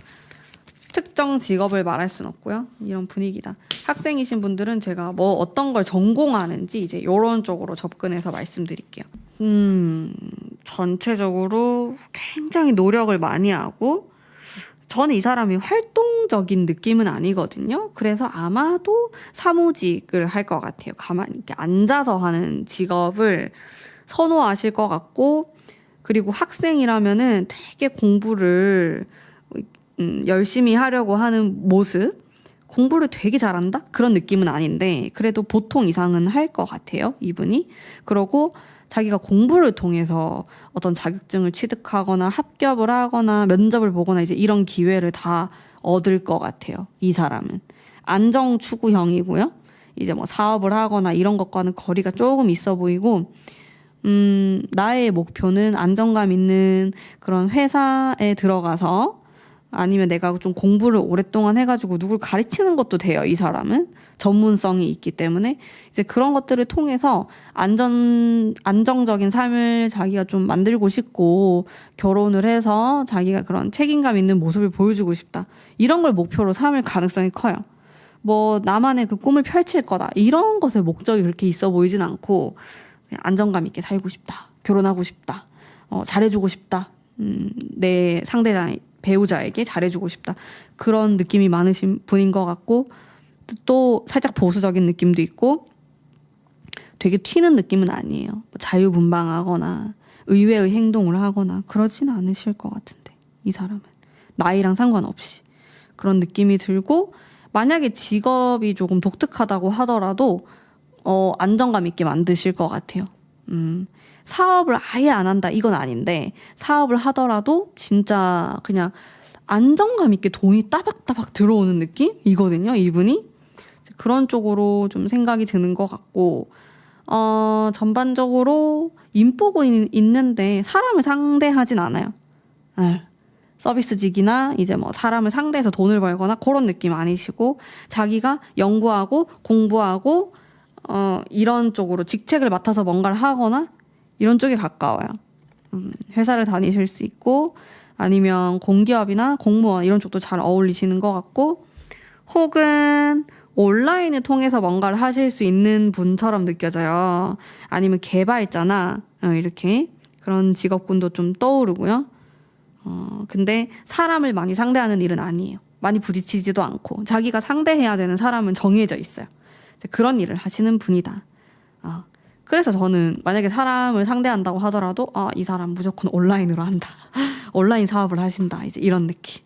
특정 직업을 말할 순 없고요. 이런 분위기다. 학생이신 분들은 제가 뭐 어떤 걸 전공하는지 이제 이런 쪽으로 접근해서 말씀드릴게요. 전체적으로 굉장히 노력을 많이 하고 저는 이 사람이 활동적인 느낌은 아니거든요. 그래서 아마도 사무직을 할 것 같아요. 가만히 이렇게 앉아서 하는 직업을 선호하실 것 같고, 그리고 학생이라면은 되게 공부를 열심히 하려고 하는 모습, 공부를 되게 잘한다? 그런 느낌은 아닌데, 그래도 보통 이상은 할 것 같아요, 이분이. 그러고 자기가 공부를 통해서 어떤 자격증을 취득하거나 합격을 하거나 면접을 보거나 이제 이런 기회를 다 얻을 것 같아요. 이 사람은. 안정 추구형이고요. 이제 뭐 사업을 하거나 이런 것과는 거리가 조금 있어 보이고, 나의 목표는 안정감 있는 그런 회사에 들어가서 아니면 내가 좀 공부를 오랫동안 해가지고 누굴 가르치는 것도 돼요. 이 사람은 전문성이 있기 때문에 이제 그런 것들을 통해서 안정적인 삶을 자기가 좀 만들고 싶고 결혼을 해서 자기가 그런 책임감 있는 모습을 보여주고 싶다. 이런 걸 목표로 삼을 가능성이 커요. 뭐 나만의 그 꿈을 펼칠 거다. 이런 것에 목적이 그렇게 있어 보이진 않고 그냥 안정감 있게 살고 싶다. 결혼하고 싶다. 잘해주고 싶다. 내 상대방에 배우자에게 잘해주고 싶다. 그런 느낌이 많으신 분인 것 같고, 또 살짝 보수적인 느낌도 있고, 되게 튀는 느낌은 아니에요. 뭐 자유분방하거나 의외의 행동을 하거나 그러진 않으실 것 같은데, 이 사람은. 나이랑 상관없이. 그런 느낌이 들고, 만약에 직업이 조금 독특하다고 하더라도 안정감 있게 만드실 것 같아요. 사업을 아예 안 한다 이건 아닌데, 사업을 하더라도 진짜 그냥 안정감 있게 돈이 따박따박 들어오는 느낌이거든요, 이분이. 그런 쪽으로 좀 생각이 드는 것 같고, 전반적으로 인복은 있는데 사람을 상대하진 않아요. 서비스직이나 이제 뭐 사람을 상대해서 돈을 벌거나 그런 느낌 아니시고, 자기가 연구하고 공부하고 이런 쪽으로 직책을 맡아서 뭔가를 하거나 이런 쪽에 가까워요. 회사를 다니실 수 있고, 아니면 공기업이나 공무원 이런 쪽도 잘 어울리시는 것 같고, 혹은 온라인을 통해서 뭔가를 하실 수 있는 분처럼 느껴져요. 아니면 개발자나 이렇게 그런 직업군도 좀 떠오르고요. 근데 사람을 많이 상대하는 일은 아니에요. 많이 부딪히지도 않고, 자기가 상대해야 되는 사람은 정해져 있어요. 그런 일을 하시는 분이다. 그래서 저는 만약에 사람을 상대한다고 하더라도 이 사람 무조건 온라인으로 한다. 온라인 사업을 하신다. 이제 이런 느낌.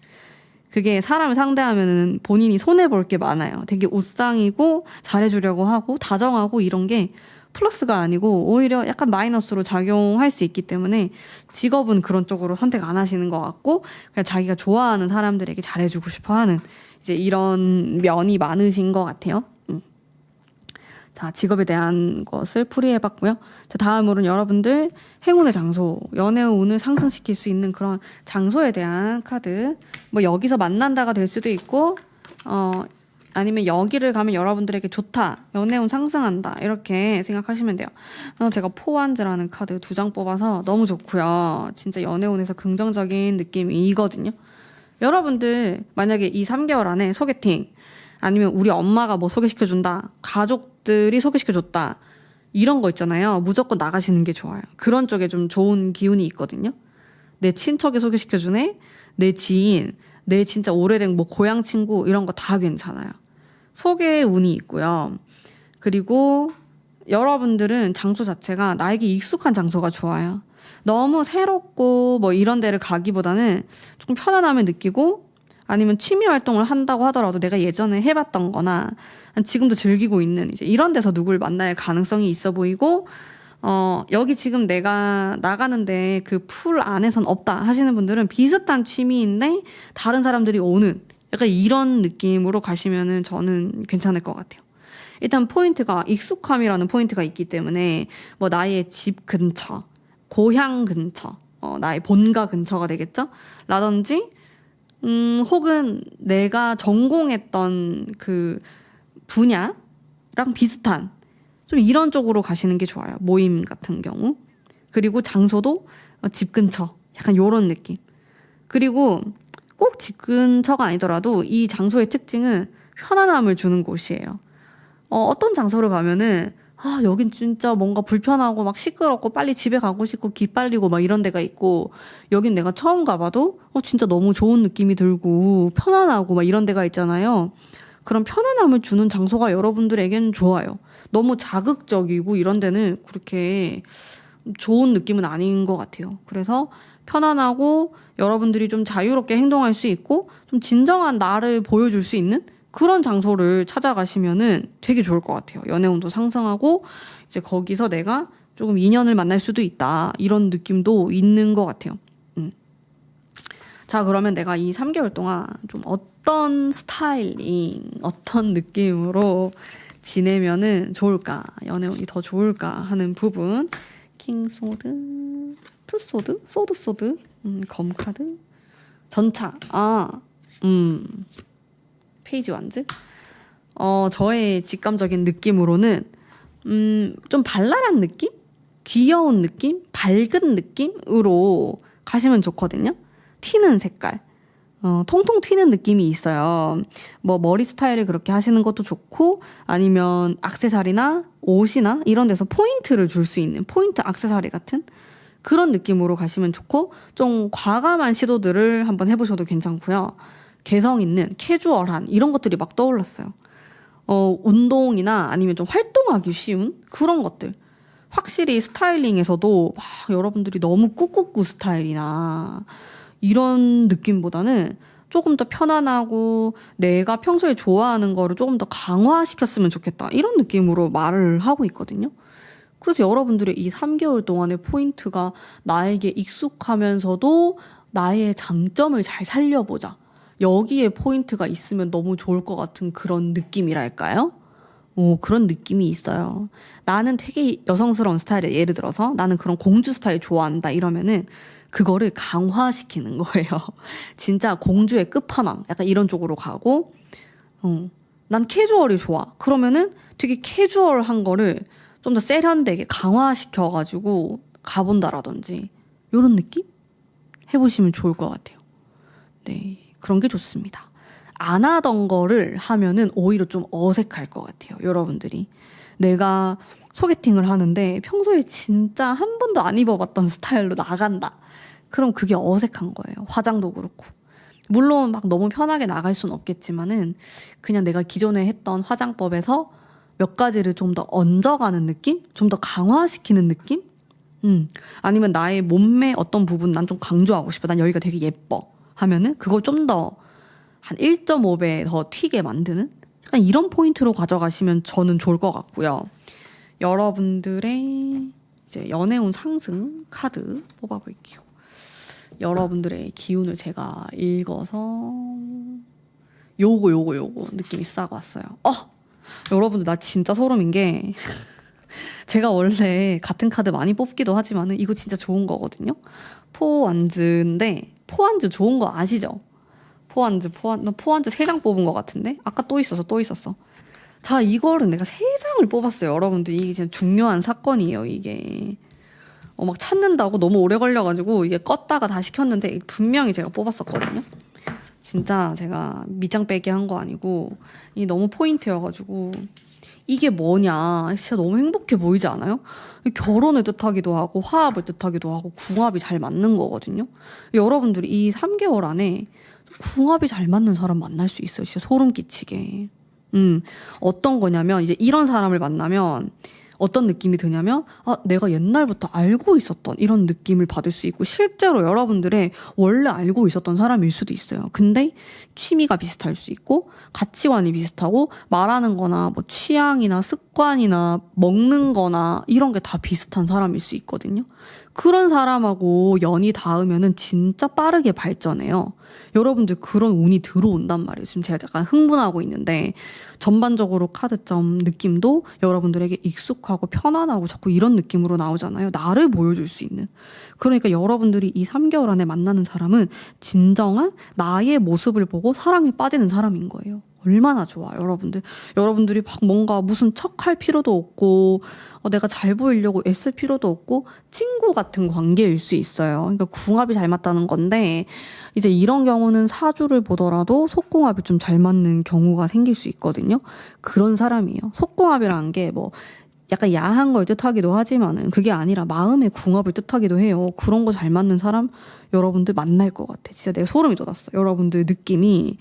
그게 사람을 상대하면은 본인이 손해볼 게 많아요. 되게 웃상이고 잘해주려고 하고 다정하고 이런 게 플러스가 아니고 오히려 약간 마이너스로 작용할 수 있기 때문에 직업은 그런 쪽으로 선택 안 하시는 것 같고, 그냥 자기가 좋아하는 사람들에게 잘해주고 싶어 하는 이제 이런 면이 많으신 것 같아요. 자, 직업에 대한 것을 풀이해봤고요. 자, 다음으로는 여러분들 행운의 장소, 연애의 운을 상승시킬 수 있는 그런 장소에 대한 카드. 뭐 여기서 만난다가 될 수도 있고, 아니면 여기를 가면 여러분들에게 좋다, 연애운 상승한다, 이렇게 생각하시면 돼요. 제가 포완즈라는 카드 2장 뽑아서 너무 좋고요. 진짜 연애운에서 긍정적인 느낌이거든요. 여러분들 만약에 이 3개월 안에 소개팅, 아니면 우리 엄마가 뭐 소개시켜준다, 가족들이 소개시켜줬다, 이런 거 있잖아요. 무조건 나가시는 게 좋아요. 그런 쪽에 좀 좋은 기운이 있거든요. 내 친척이 소개시켜주네, 내 지인, 내 진짜 오래된 뭐 고향 친구, 이런 거 다 괜찮아요. 소개의 운이 있고요. 그리고 여러분들은 장소 자체가 나에게 익숙한 장소가 좋아요. 너무 새롭고 뭐 이런 데를 가기보다는 조금 편안함을 느끼고, 아니면 취미 활동을 한다고 하더라도 내가 예전에 해봤던 거나 지금도 즐기고 있는 이제 이런 데서 누굴 만날 가능성이 있어 보이고, 여기 지금 내가 나가는데 그 풀 안에선 없다 하시는 분들은 비슷한 취미인데 다른 사람들이 오는 약간 이런 느낌으로 가시면은 저는 괜찮을 것 같아요. 일단 포인트가 익숙함이라는 포인트가 있기 때문에 뭐 나의 집 근처, 고향 근처, 나의 본가 근처가 되겠죠? 라든지 혹은 내가 전공했던 그 분야랑 비슷한 좀 이런 쪽으로 가시는 게 좋아요. 모임 같은 경우. 그리고 장소도 집 근처, 약간 요런 느낌. 그리고 꼭 집 근처가 아니더라도 이 장소의 특징은 편안함을 주는 곳이에요. 어떤 장소를 가면은 여긴 진짜 뭔가 불편하고 막 시끄럽고 빨리 집에 가고 싶고 기빨리고 막 이런 데가 있고, 여긴 내가 처음 가봐도 진짜 너무 좋은 느낌이 들고 편안하고 막 이런 데가 있잖아요. 그런 편안함을 주는 장소가 여러분들에겐 좋아요. 너무 자극적이고 이런 데는 그렇게 좋은 느낌은 아닌 것 같아요. 그래서 편안하고 여러분들이 좀 자유롭게 행동할 수 있고 좀 진정한 나를 보여줄 수 있는 그런 장소를 찾아가시면은 되게 좋을 것 같아요. 연애운도 상승하고 이제 거기서 내가 조금 인연을 만날 수도 있다, 이런 느낌도 있는 것 같아요. 자, 그러면 내가 이 3개월 동안 좀 어떤 스타일링, 어떤 느낌으로 지내면은 좋을까, 연애운이 더 좋을까 하는 부분. 킹소드, 투소드, 소드, 검카드, 전차, 페이지 완즈. 저의 직감적인 느낌으로는 좀 발랄한 느낌? 귀여운 느낌? 밝은 느낌으로 가시면 좋거든요. 튀는 색깔, 통통 튀는 느낌이 있어요. 뭐 머리 스타일을 그렇게 하시는 것도 좋고, 아니면 액세서리나 옷이나 이런 데서 포인트를 줄 수 있는 포인트 액세서리 같은 그런 느낌으로 가시면 좋고 좀 과감한 시도들을 한번 해보셔도 괜찮고요. 개성 있는 캐주얼한 이런 것들이 막 떠올랐어요. 운동이나 아니면 좀 활동하기 쉬운 그런 것들. 확실히 스타일링에서도 여러분들이 너무 꾸꾸꾸 스타일이나 이런 느낌보다는 조금 더 편안하고 내가 평소에 좋아하는 거를 조금 더 강화시켰으면 좋겠다. 이런 느낌으로 말을 하고 있거든요. 그래서 여러분들의 이 3개월 동안의 포인트가 나에게 익숙하면서도 나의 장점을 잘 살려보자. 여기에 포인트가 있으면 너무 좋을 것 같은 그런 느낌이랄까요? 그런 느낌이 있어요. 나는 되게 여성스러운 스타일에 예를 들어서 나는 그런 공주 스타일 좋아한다 이러면은 그거를 강화시키는 거예요. 진짜 공주의 끝판왕 약간 이런 쪽으로 가고 난 캐주얼이 좋아. 그러면은 되게 캐주얼한 거를 좀 더 세련되게 강화시켜가지고 가본다라든지 이런 느낌? 해보시면 좋을 것 같아요. 네, 그런 게 좋습니다. 안 하던 거를 하면은 오히려 좀 어색할 것 같아요. 여러분들이. 내가 소개팅을 하는데 평소에 진짜 한 번도 안 입어봤던 스타일로 나간다. 그럼 그게 어색한 거예요. 화장도 그렇고. 물론 막 너무 편하게 나갈 순 없겠지만은 그냥 내가 기존에 했던 화장법에서 몇 가지를 좀 더 얹어가는 느낌? 좀 더 강화시키는 느낌? 아니면 나의 몸매 어떤 부분 난 좀 강조하고 싶어. 난 여기가 되게 예뻐. 하면은 그걸 좀 더 한 1.5배 더 튀게 만드는? 약간 이런 포인트로 가져가시면 저는 좋을 것 같고요. 여러분들의 이제 연애운 상승 카드 뽑아볼게요. 여러분들의 기운을 제가 읽어서 요거 느낌이 싹 왔어요. 여러분들 나 진짜 소름인 게 제가 원래 같은 카드 많이 뽑기도 하지만은 이거 진짜 좋은 거거든요. 포완즈인데 포완즈 좋은 거 아시죠? 포완즈 3장 뽑은 것 같은데 아까 또 있었어. 자, 이거를 내가 3장을 뽑았어요. 여러분들 이게 진짜 중요한 사건이에요. 이게 막 찾는다고 너무 오래 걸려가지고 이게 껐다가 다시 켰는데 분명히 제가 뽑았었거든요. 진짜 제가 밑장 빼기 한 거 아니고 이게 너무 포인트여가지고 이게 뭐냐 진짜 너무 행복해 보이지 않아요? 결혼을 뜻하기도 하고 화합을 뜻하기도 하고 궁합이 잘 맞는 거거든요. 여러분들이 이 3개월 안에 궁합이 잘 맞는 사람 만날 수 있어요. 진짜 소름 끼치게. 어떤 거냐면 이제 이런 사람을 만나면 어떤 느낌이 드냐면 내가 옛날부터 알고 있었던 이런 느낌을 받을 수 있고 실제로 여러분들의 원래 알고 있었던 사람일 수도 있어요. 근데 취미가 비슷할 수 있고 가치관이 비슷하고 말하는 거나 뭐 취향이나 습관이나 먹는 거나 이런 게 다 비슷한 사람일 수 있거든요. 그런 사람하고 연이 닿으면은 진짜 빠르게 발전해요. 여러분들 그런 운이 들어온단 말이에요. 지금 제가 약간 흥분하고 있는데 전반적으로 카드점 느낌도 여러분들에게 익숙하고 편안하고 자꾸 이런 느낌으로 나오잖아요. 나를 보여줄 수 있는. 그러니까 여러분들이 이 3개월 안에 만나는 사람은 진정한 나의 모습을 보고 사랑에 빠지는 사람인 거예요. 얼마나 좋아, 여러분들. 여러분들이 막 뭔가 무슨 척할 필요도 없고 내가 잘 보이려고 애쓸 필요도 없고 친구 같은 관계일 수 있어요. 그러니까 궁합이 잘 맞다는 건데 이제 이런 경우는 사주를 보더라도 속궁합이 좀 잘 맞는 경우가 생길 수 있거든요. 그런 사람이에요. 속궁합이라는 게 뭐 약간 야한 걸 뜻하기도 하지만은 그게 아니라 마음의 궁합을 뜻하기도 해요. 그런 거 잘 맞는 사람 여러분들 만날 것 같아. 진짜 내가 소름이 돋았어. 여러분들 느낌이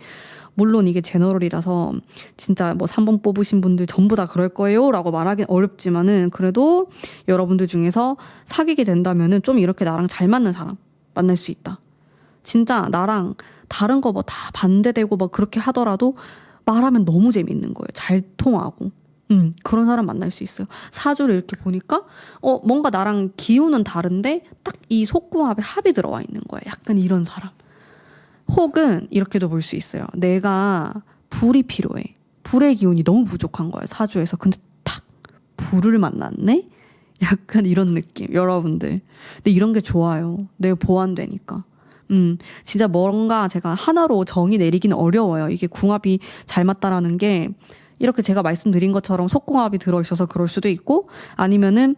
물론 이게 제너럴이라서 진짜 뭐 3번 뽑으신 분들 전부 다 그럴 거예요 라고 말하긴 어렵지만은 그래도 여러분들 중에서 사귀게 된다면은 좀 이렇게 나랑 잘 맞는 사람 만날 수 있다. 진짜 나랑 다른 거 뭐 다 반대되고 막 그렇게 하더라도 말하면 너무 재밌는 거예요. 잘 통하고. 그런 사람 만날 수 있어요. 사주를 이렇게 보니까 뭔가 나랑 기운은 다른데 딱 이 속궁합에 합이 들어와 있는 거예요. 약간 이런 사람. 혹은 이렇게도 볼 수 있어요. 내가 불이 필요해. 불의 기운이 너무 부족한 거예요. 사주에서. 근데 탁 불을 만났네? 약간 이런 느낌. 여러분들. 근데 이런 게 좋아요. 내가 보완되니까. 진짜 뭔가 제가 하나로 정의 내리기는 어려워요. 이게 궁합이 잘 맞다라는 게 이렇게 제가 말씀드린 것처럼 속궁합이 들어있어서 그럴 수도 있고 아니면은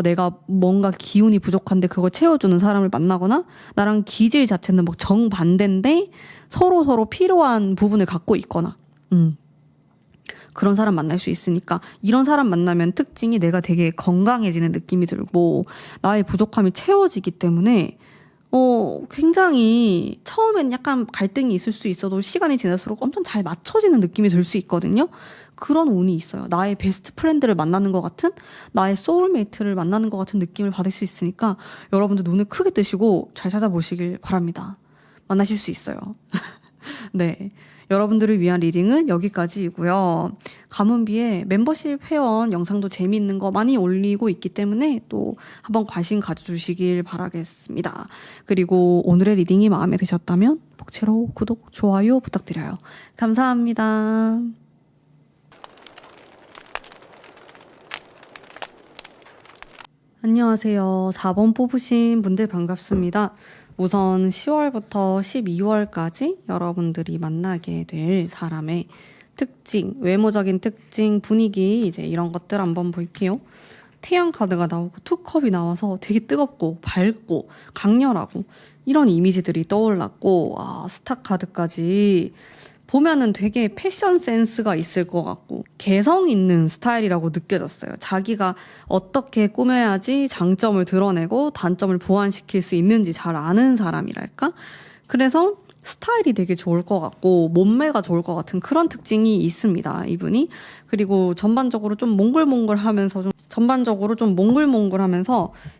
내가 뭔가 기운이 부족한데 그걸 채워주는 사람을 만나거나 나랑 기질 자체는 뭐 정반대인데 서로 필요한 부분을 갖고 있거나 그런 사람 만날 수 있으니까 이런 사람 만나면 특징이 내가 되게 건강해지는 느낌이 들고 나의 부족함이 채워지기 때문에 굉장히 처음엔 약간 갈등이 있을 수 있어도 시간이 지날수록 엄청 잘 맞춰지는 느낌이 들 수 있거든요. 그런 운이 있어요. 나의 베스트 프렌드를 만나는 것 같은, 나의 소울메이트를 만나는 것 같은 느낌을 받을 수 있으니까 여러분들 눈을 크게 뜨시고 잘 찾아보시길 바랍니다. 만나실 수 있어요. 네. 여러분들을 위한 리딩은 여기까지이고요. 가문비의 멤버십 회원 영상도 재미있는 거 많이 올리고 있기 때문에 또 한번 관심 가져주시길 바라겠습니다. 그리고 오늘의 리딩이 마음에 드셨다면 복채로 구독, 좋아요 부탁드려요. 감사합니다. 안녕하세요. 4번 뽑으신 분들 반갑습니다. 우선 10월부터 12월까지 여러분들이 만나게 될 사람의 특징, 외모적인 특징, 분위기 이제 이런 것들 한번 볼게요. 태양 카드가 나오고 투컵이 나와서 되게 뜨겁고 밝고 강렬하고 이런 이미지들이 떠올랐고 스타 카드까지 보면은 되게 패션 센스가 있을 것 같고 개성 있는 스타일이라고 느껴졌어요. 자기가 어떻게 꾸며야지 장점을 드러내고 단점을 보완시킬 수 있는지 잘 아는 사람이랄까? 그래서 스타일이 되게 좋을 것 같고 몸매가 좋을 것 같은 그런 특징이 있습니다, 이분이. 그리고 전반적으로 좀 몽글몽글하면서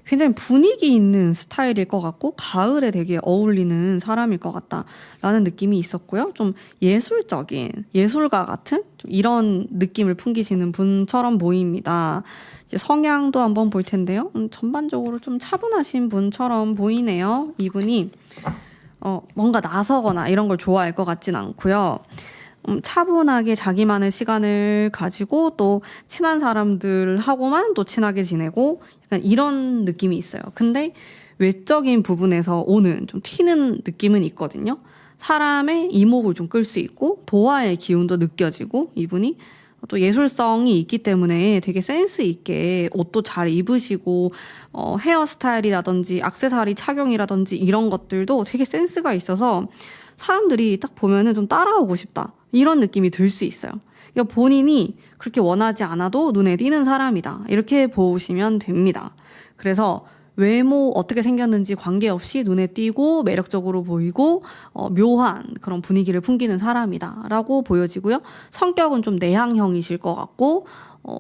굉장히 분위기 있는 스타일일 것 같고 가을에 되게 어울리는 사람일 것 같다라는 느낌이 있었고요. 좀 예술적인, 예술가 같은 좀 이런 느낌을 풍기시는 분처럼 보입니다. 이제 성향도 한번 볼 텐데요. 전반적으로 좀 차분하신 분처럼 보이네요, 이분이. 뭔가 나서거나 이런 걸 좋아할 것 같진 않고요. 차분하게 자기만의 시간을 가지고 또 친한 사람들하고만 또 친하게 지내고 약간 이런 느낌이 있어요. 근데 외적인 부분에서 오는 좀 튀는 느낌은 있거든요. 사람의 이목을 좀 끌 수 있고 도화의 기운도 느껴지고 이분이 또 예술성이 있기 때문에 되게 센스 있게 옷도 잘 입으시고 헤어스타일이라든지 액세서리 착용이라든지 이런 것들도 되게 센스가 있어서 사람들이 딱 보면은 좀 따라오고 싶다 이런 느낌이 들 수 있어요. 그러니까 본인이 그렇게 원하지 않아도 눈에 띄는 사람이다 이렇게 보시면 됩니다. 그래서 외모 어떻게 생겼는지 관계없이 눈에 띄고 매력적으로 보이고 묘한 그런 분위기를 풍기는 사람이다 라고 보여지고요. 성격은 좀 내향형이실 것 같고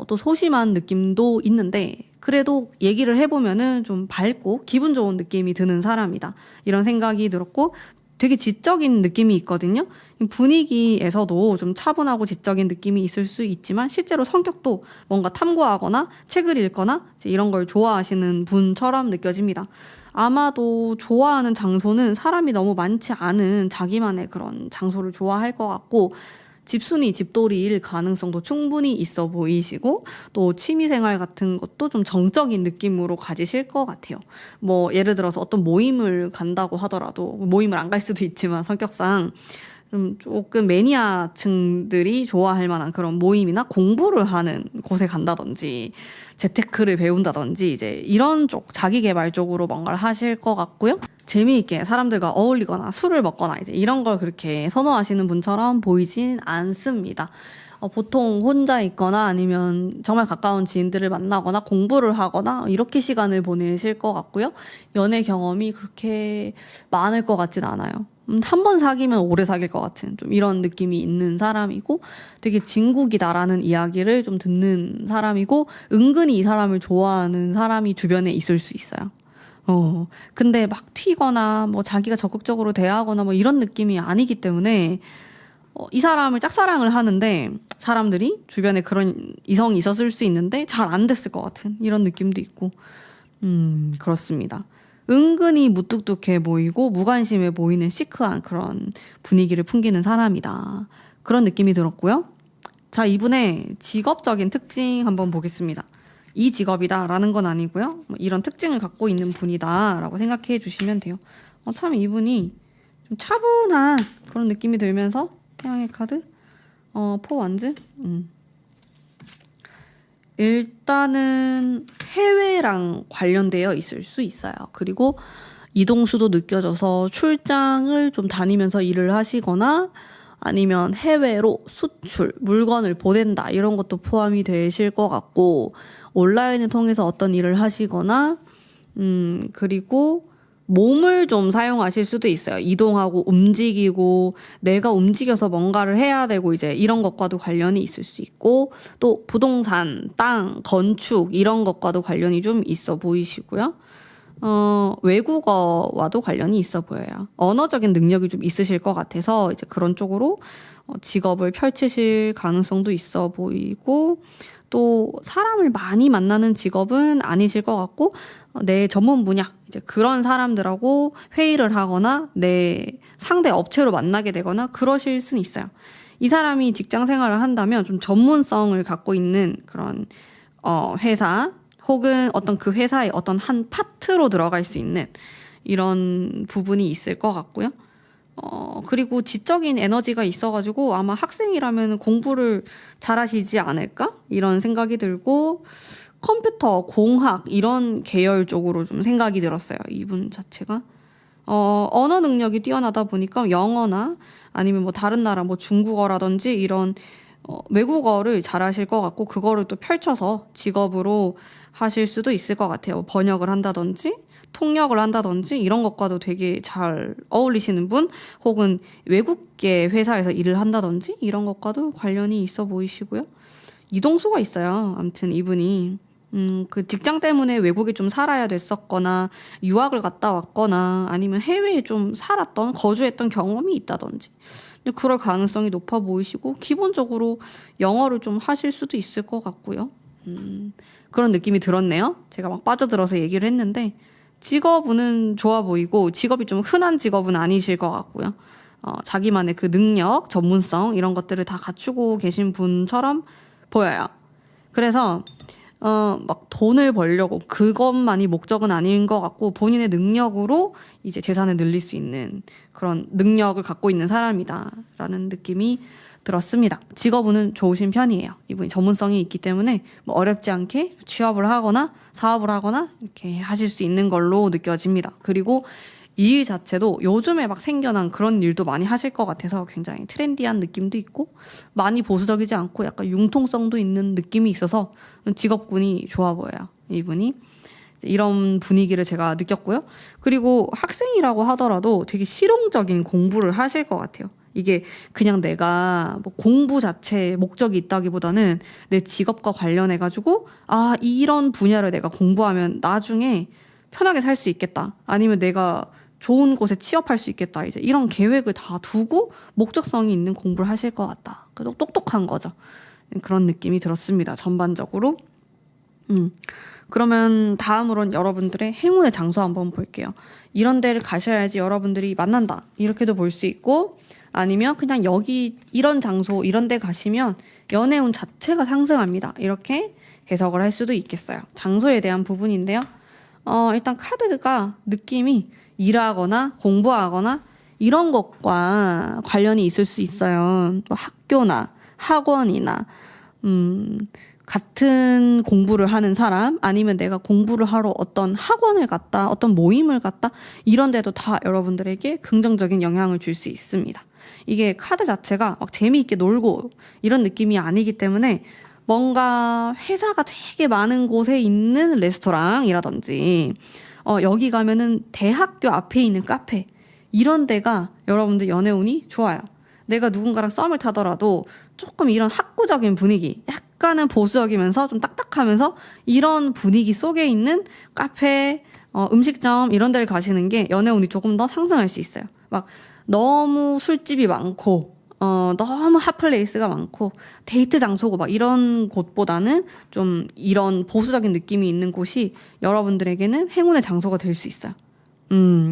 또 소심한 느낌도 있는데 그래도 얘기를 해보면은 좀 밝고 기분 좋은 느낌이 드는 사람이다 이런 생각이 들었고 되게 지적인 느낌이 있거든요. 분위기에서도 좀 차분하고 지적인 느낌이 있을 수 있지만 실제로 성격도 뭔가 탐구하거나 책을 읽거나 이런 걸 좋아하시는 분처럼 느껴집니다. 아마도 좋아하는 장소는 사람이 너무 많지 않은 자기만의 그런 장소를 좋아할 것 같고 집순이 집돌이일 가능성도 충분히 있어 보이시고 또 취미생활 같은 것도 좀 정적인 느낌으로 가지실 것 같아요. 뭐 예를 들어서 어떤 모임을 간다고 하더라도 모임을 안 갈 수도 있지만 성격상 좀 조금 매니아층들이 좋아할 만한 그런 모임이나 공부를 하는 곳에 간다든지 재테크를 배운다든지 이제 이런 쪽 자기 개발 쪽으로 뭔가를 하실 것 같고요. 재미있게 사람들과 어울리거나 술을 먹거나 이제 이런 걸 그렇게 선호하시는 분처럼 보이진 않습니다. 보통 혼자 있거나 아니면 정말 가까운 지인들을 만나거나 공부를 하거나 이렇게 시간을 보내실 것 같고요. 연애 경험이 그렇게 많을 것 같진 않아요. 한 번 사귀면 오래 사귈 것 같은 좀 이런 느낌이 있는 사람이고 되게 진국이다라는 이야기를 좀 듣는 사람이고 은근히 이 사람을 좋아하는 사람이 주변에 있을 수 있어요. 근데 막 튀거나 뭐 자기가 적극적으로 대하거나 뭐 이런 느낌이 아니기 때문에 이 사람을 짝사랑을 하는데 사람들이 주변에 그런 이성이 있었을 수 있는데 잘 안 됐을 것 같은 이런 느낌도 있고 그렇습니다. 은근히 무뚝뚝해 보이고 무관심해 보이는 시크한 그런 분위기를 풍기는 사람이다. 그런 느낌이 들었고요. 자, 이분의 직업적인 특징 한번 보겠습니다. 이 직업이다라는 건 아니고요. 이런 특징을 갖고 있는 분이다라고 생각해 주시면 돼요. 참 이분이 좀 차분한 그런 느낌이 들면서 태양의 카드, 포완즈, 일단은 해외랑 관련되어 있을 수 있어요. 그리고 이동수도 느껴져서 출장을 좀 다니면서 일을 하시거나 아니면 해외로 수출, 물건을 보낸다 이런 것도 포함이 되실 것 같고 온라인을 통해서 어떤 일을 하시거나 그리고 몸을 좀 사용하실 수도 있어요. 이동하고 움직이고 내가 움직여서 뭔가를 해야 되고 이제 이런 것과도 관련이 있을 수 있고 또 부동산, 땅, 건축 이런 것과도 관련이 좀 있어 보이시고요. 외국어와도 관련이 있어 보여요. 언어적인 능력이 좀 있으실 것 같아서 이제 그런 쪽으로 직업을 펼치실 가능성도 있어 보이고 또 사람을 많이 만나는 직업은 아니실 것 같고 내 전문 분야 이제 그런 사람들하고 회의를 하거나 내 상대 업체로 만나게 되거나 그러실 수는 있어요. 이 사람이 직장 생활을 한다면 좀 전문성을 갖고 있는 그런 회사 혹은 어떤 그 회사의 어떤 한 파트로 들어갈 수 있는 이런 부분이 있을 것 같고요. 그리고 지적인 에너지가 있어가지고 아마 학생이라면 공부를 잘하시지 않을까? 이런 생각이 들고 컴퓨터, 공학 이런 계열 쪽으로 좀 생각이 들었어요. 이분 자체가. 언어 능력이 뛰어나다 보니까 영어나 아니면 뭐 다른 나라 뭐 중국어라든지 이런 외국어를 잘하실 것 같고 그거를 또 펼쳐서 직업으로 하실 수도 있을 것 같아요. 번역을 한다든지 통역을 한다든지 이런 것과도 되게 잘 어울리시는 분 혹은 외국계 회사에서 일을 한다든지 이런 것과도 관련이 있어 보이시고요. 이동수가 있어요. 아무튼 이분이 그 직장 때문에 외국에 좀 살아야 됐었거나 유학을 갔다 왔거나 아니면 해외에 좀 살았던 거주했던 경험이 있다든지 그럴 가능성이 높아 보이시고 기본적으로 영어를 좀 하실 수도 있을 것 같고요. 그런 느낌이 들었네요. 제가 막 빠져들어서 얘기를 했는데 직업은 좋아 보이고 직업이 좀 흔한 직업은 아니실 것 같고요. 자기만의 그 능력, 전문성 이런 것들을 다 갖추고 계신 분처럼 보여요. 그래서 막 돈을 벌려고 그것만이 목적은 아닌 것 같고 본인의 능력으로 이제 재산을 늘릴 수 있는 그런 능력을 갖고 있는 사람이다라는 느낌이 들었습니다. 직업운은 좋으신 편이에요. 이분이 전문성이 있기 때문에 뭐 어렵지 않게 취업을 하거나 사업을 하거나 이렇게 하실 수 있는 걸로 느껴집니다. 그리고 이 일 자체도 요즘에 막 생겨난 그런 일도 많이 하실 것 같아서 굉장히 트렌디한 느낌도 있고 많이 보수적이지 않고 약간 융통성도 있는 느낌이 있어서 직업군이 좋아 보여요. 이분이. 이런 분위기를 제가 느꼈고요. 그리고 학생이라고 하더라도 되게 실용적인 공부를 하실 것 같아요. 이게 그냥 내가 뭐 공부 자체에 목적이 있다기보다는 내 직업과 관련해가지고 아, 이런 분야를 내가 공부하면 나중에 편하게 살 수 있겠다. 아니면 내가 좋은 곳에 취업할 수 있겠다. 이제 이런 계획을 다 두고 목적성이 있는 공부를 하실 것 같다. 똑똑한 거죠. 그런 느낌이 들었습니다. 전반적으로. 그러면 다음으로는 여러분들의 행운의 장소 한번 볼게요. 이런 데를 가셔야지 여러분들이 만난다. 이렇게도 볼 수 있고 아니면 그냥 여기 이런 장소 이런 데 가시면 연애운 자체가 상승합니다. 이렇게 해석을 할 수도 있겠어요. 장소에 대한 부분인데요. 일단 카드가 느낌이 일하거나 공부하거나 이런 것과 관련이 있을 수 있어요. 또 학교나 학원이나 같은 공부를 하는 사람 아니면 내가 공부를 하러 어떤 학원을 갔다 어떤 모임을 갔다 이런 데도 다 여러분들에게 긍정적인 영향을 줄 수 있습니다. 이게 카드 자체가 막 재미있게 놀고 이런 느낌이 아니기 때문에 뭔가 회사가 되게 많은 곳에 있는 레스토랑이라든지 여기 가면은 대학교 앞에 있는 카페 이런 데가 여러분들 연애운이 좋아요. 내가 누군가랑 썸을 타더라도 조금 이런 학구적인 분위기 약간은 보수적이면서 좀 딱딱하면서 이런 분위기 속에 있는 카페, 음식점 이런 데를 가시는 게 연애운이 조금 더 상승할 수 있어요. 막 너무 술집이 많고 너무 핫플레이스가 많고 데이트 장소고 막 이런 곳보다는 좀 이런 보수적인 느낌이 있는 곳이 여러분들에게는 행운의 장소가 될 수 있어요.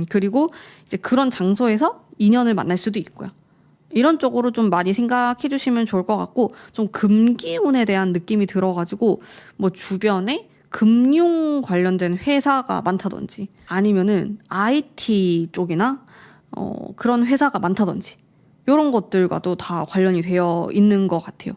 그리고 이제 그런 장소에서 인연을 만날 수도 있고요. 이런 쪽으로 좀 많이 생각해 주시면 좋을 것 같고 좀 금기운에 대한 느낌이 들어가지고 뭐 주변에 금융 관련된 회사가 많다든지 아니면은 IT 쪽이나 그런 회사가 많다든지 이런 것들과도 다 관련이 되어 있는 것 같아요.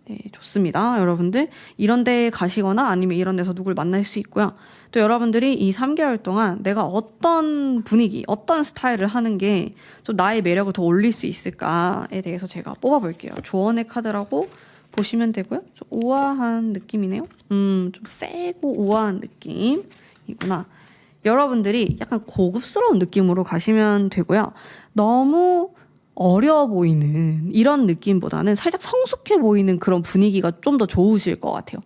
네, 좋습니다. 여러분들 이런 데 가시거나 아니면 이런 데서 누굴 만날 수 있고요. 또 여러분들이 이 3개월 동안 내가 어떤 분위기, 어떤 스타일을 하는 게 좀 나의 매력을 더 올릴 수 있을까에 대해서 제가 뽑아볼게요. 조언의 카드라고 보시면 되고요. 좀 우아한 느낌이네요. 좀 세고 우아한 느낌이구나. 여러분들이 약간 고급스러운 느낌으로 가시면 되고요. 너무 어려 보이는 이런 느낌보다는 살짝 성숙해 보이는 그런 분위기가 좀 더 좋으실 것 같아요.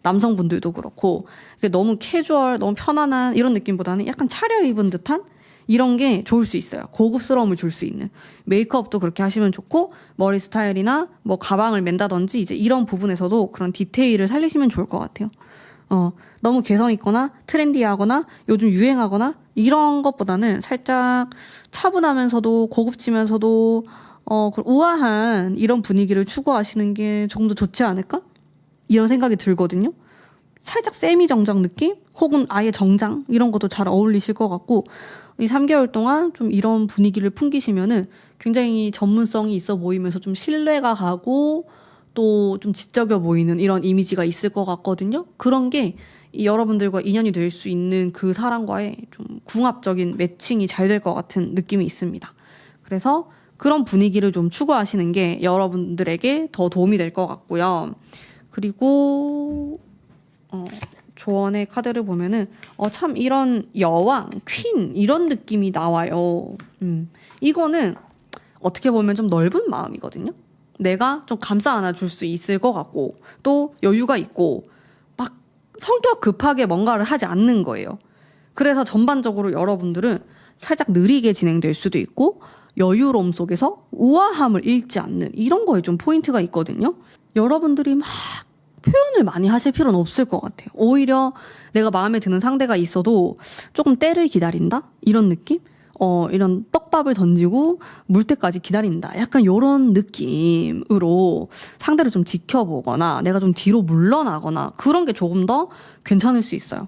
남성분들도 그렇고 너무 캐주얼, 너무 편안한 이런 느낌보다는 약간 차려입은 듯한 이런 게 좋을 수 있어요. 고급스러움을 줄 수 있는. 메이크업도 그렇게 하시면 좋고 머리 스타일이나 뭐 가방을 맨다든지 이제 이런 부분에서도 그런 디테일을 살리시면 좋을 것 같아요. 너무 개성 있거나 트렌디하거나 요즘 유행하거나 이런 것보다는 살짝 차분하면서도 고급지면서도 우아한 이런 분위기를 추구하시는 게 조금 더 좋지 않을까? 이런 생각이 들거든요. 살짝 세미정장 느낌? 혹은 아예 정장? 이런 것도 잘 어울리실 것 같고 이 3개월 동안 좀 이런 분위기를 풍기시면은 굉장히 전문성이 있어 보이면서 좀 신뢰가 가고 또 좀 지적여 보이는 이런 이미지가 있을 것 같거든요. 그런 게 이 여러분들과 인연이 될 수 있는 그 사람과의 좀 궁합적인 매칭이 잘 될 것 같은 느낌이 있습니다. 그래서 그런 분위기를 좀 추구하시는 게 여러분들에게 더 도움이 될 것 같고요. 그리고 조언의 카드를 보면은 참 이런 여왕, 퀸 이런 느낌이 나와요. 이거는 어떻게 보면 좀 넓은 마음이거든요. 내가 좀 감싸 안아줄 수 있을 것 같고 또 여유가 있고 막 성격 급하게 뭔가를 하지 않는 거예요. 그래서 전반적으로 여러분들은 살짝 느리게 진행될 수도 있고 여유로움 속에서 우아함을 잃지 않는 이런 거에 좀 포인트가 있거든요. 여러분들이 막 표현을 많이 하실 필요는 없을 것 같아요. 오히려 내가 마음에 드는 상대가 있어도 조금 때를 기다린다? 이런 느낌? 이런 떡밥을 던지고 물 때까지 기다린다. 약간 이런 느낌으로 상대를 좀 지켜보거나 내가 좀 뒤로 물러나거나 그런 게 조금 더 괜찮을 수 있어요.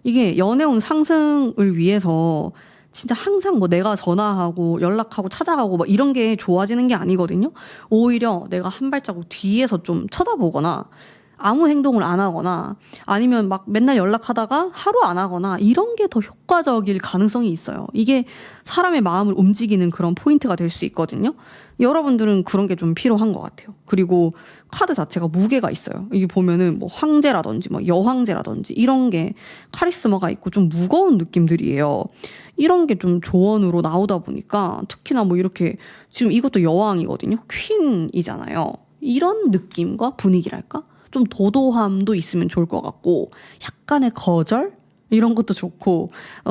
이게 연애운 상승을 위해서 진짜 항상 뭐 내가 전화하고 연락하고 찾아가고 뭐 이런 게 좋아지는 게 아니거든요. 오히려 내가 한 발자국 뒤에서 좀 쳐다보거나 아무 행동을 안 하거나 아니면 막 맨날 연락하다가 하루 안 하거나 이런 게 더 효과적일 가능성이 있어요. 이게 사람의 마음을 움직이는 그런 포인트가 될 수 있거든요. 여러분들은 그런 게 좀 필요한 것 같아요. 그리고 카드 자체가 무게가 있어요. 이게 보면은 뭐 황제라든지 뭐 여황제라든지 이런 게 카리스마가 있고 좀 무거운 느낌들이에요. 이런 게 좀 조언으로 나오다 보니까 특히나 뭐 이렇게 지금 이것도 여왕이거든요. 퀸이잖아요. 이런 느낌과 분위기랄까? 좀 도도함도 있으면 좋을 것 같고 약간의 거절? 이런 것도 좋고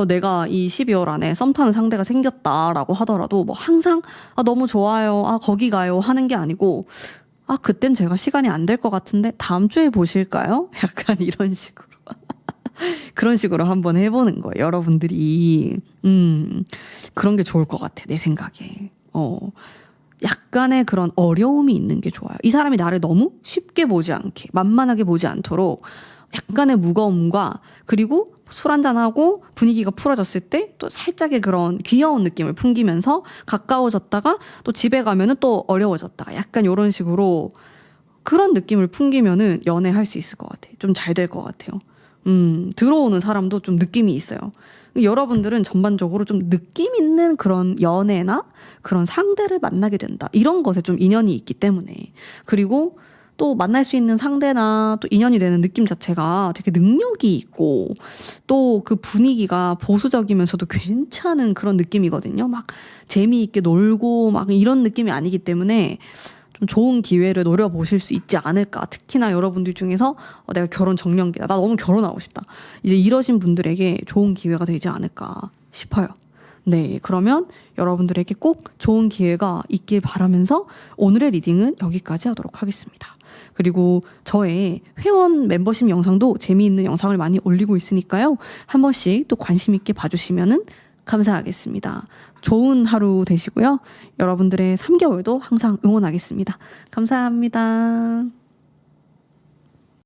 내가 이 12월 안에 썸 타는 상대가 생겼다라고 하더라도 뭐 항상 너무 좋아요. 거기 가요. 하는 게 아니고 그땐 제가 시간이 안 될 것 같은데 다음 주에 보실까요? 약간 이런 식으로. 그런 식으로 한번 해보는 거예요. 여러분들이. 그런 게 좋을 것 같아. 내 생각에. 약간의 그런 어려움이 있는 게 좋아요. 이 사람이 나를 너무 쉽게 보지 않게, 만만하게 보지 않도록 약간의 무거움과 그리고 술 한잔하고 분위기가 풀어졌을 때 또 살짝의 그런 귀여운 느낌을 풍기면서 가까워졌다가 또 집에 가면은 또 어려워졌다가 약간 이런 식으로 그런 느낌을 풍기면은 연애할 수 있을 것 같아요. 좀 잘 될 것 같아요. 들어오는 사람도 좀 느낌이 있어요. 여러분들은 전반적으로 좀 느낌 있는 그런 연애나 그런 상대를 만나게 된다. 이런 것에 좀 인연이 있기 때문에. 그리고 또 만날 수 있는 상대나 또 인연이 되는 느낌 자체가 되게 능력이 있고 또 그 분위기가 보수적이면서도 괜찮은 그런 느낌이거든요. 막 재미있게 놀고 막 이런 느낌이 아니기 때문에 좀 좋은 기회를 노려보실 수 있지 않을까. 특히나 여러분들 중에서 내가 결혼 정년기다. 나 너무 결혼하고 싶다. 이제 이러신 분들에게 좋은 기회가 되지 않을까 싶어요. 네, 그러면 여러분들에게 꼭 좋은 기회가 있길 바라면서 오늘의 리딩은 여기까지 하도록 하겠습니다. 그리고 저의 회원 멤버십 영상도 재미있는 영상을 많이 올리고 있으니까요. 한 번씩 또 관심 있게 봐주시면은 감사하겠습니다. 좋은 하루 되시고요. 여러분들의 3개월도 항상 응원하겠습니다. 감사합니다.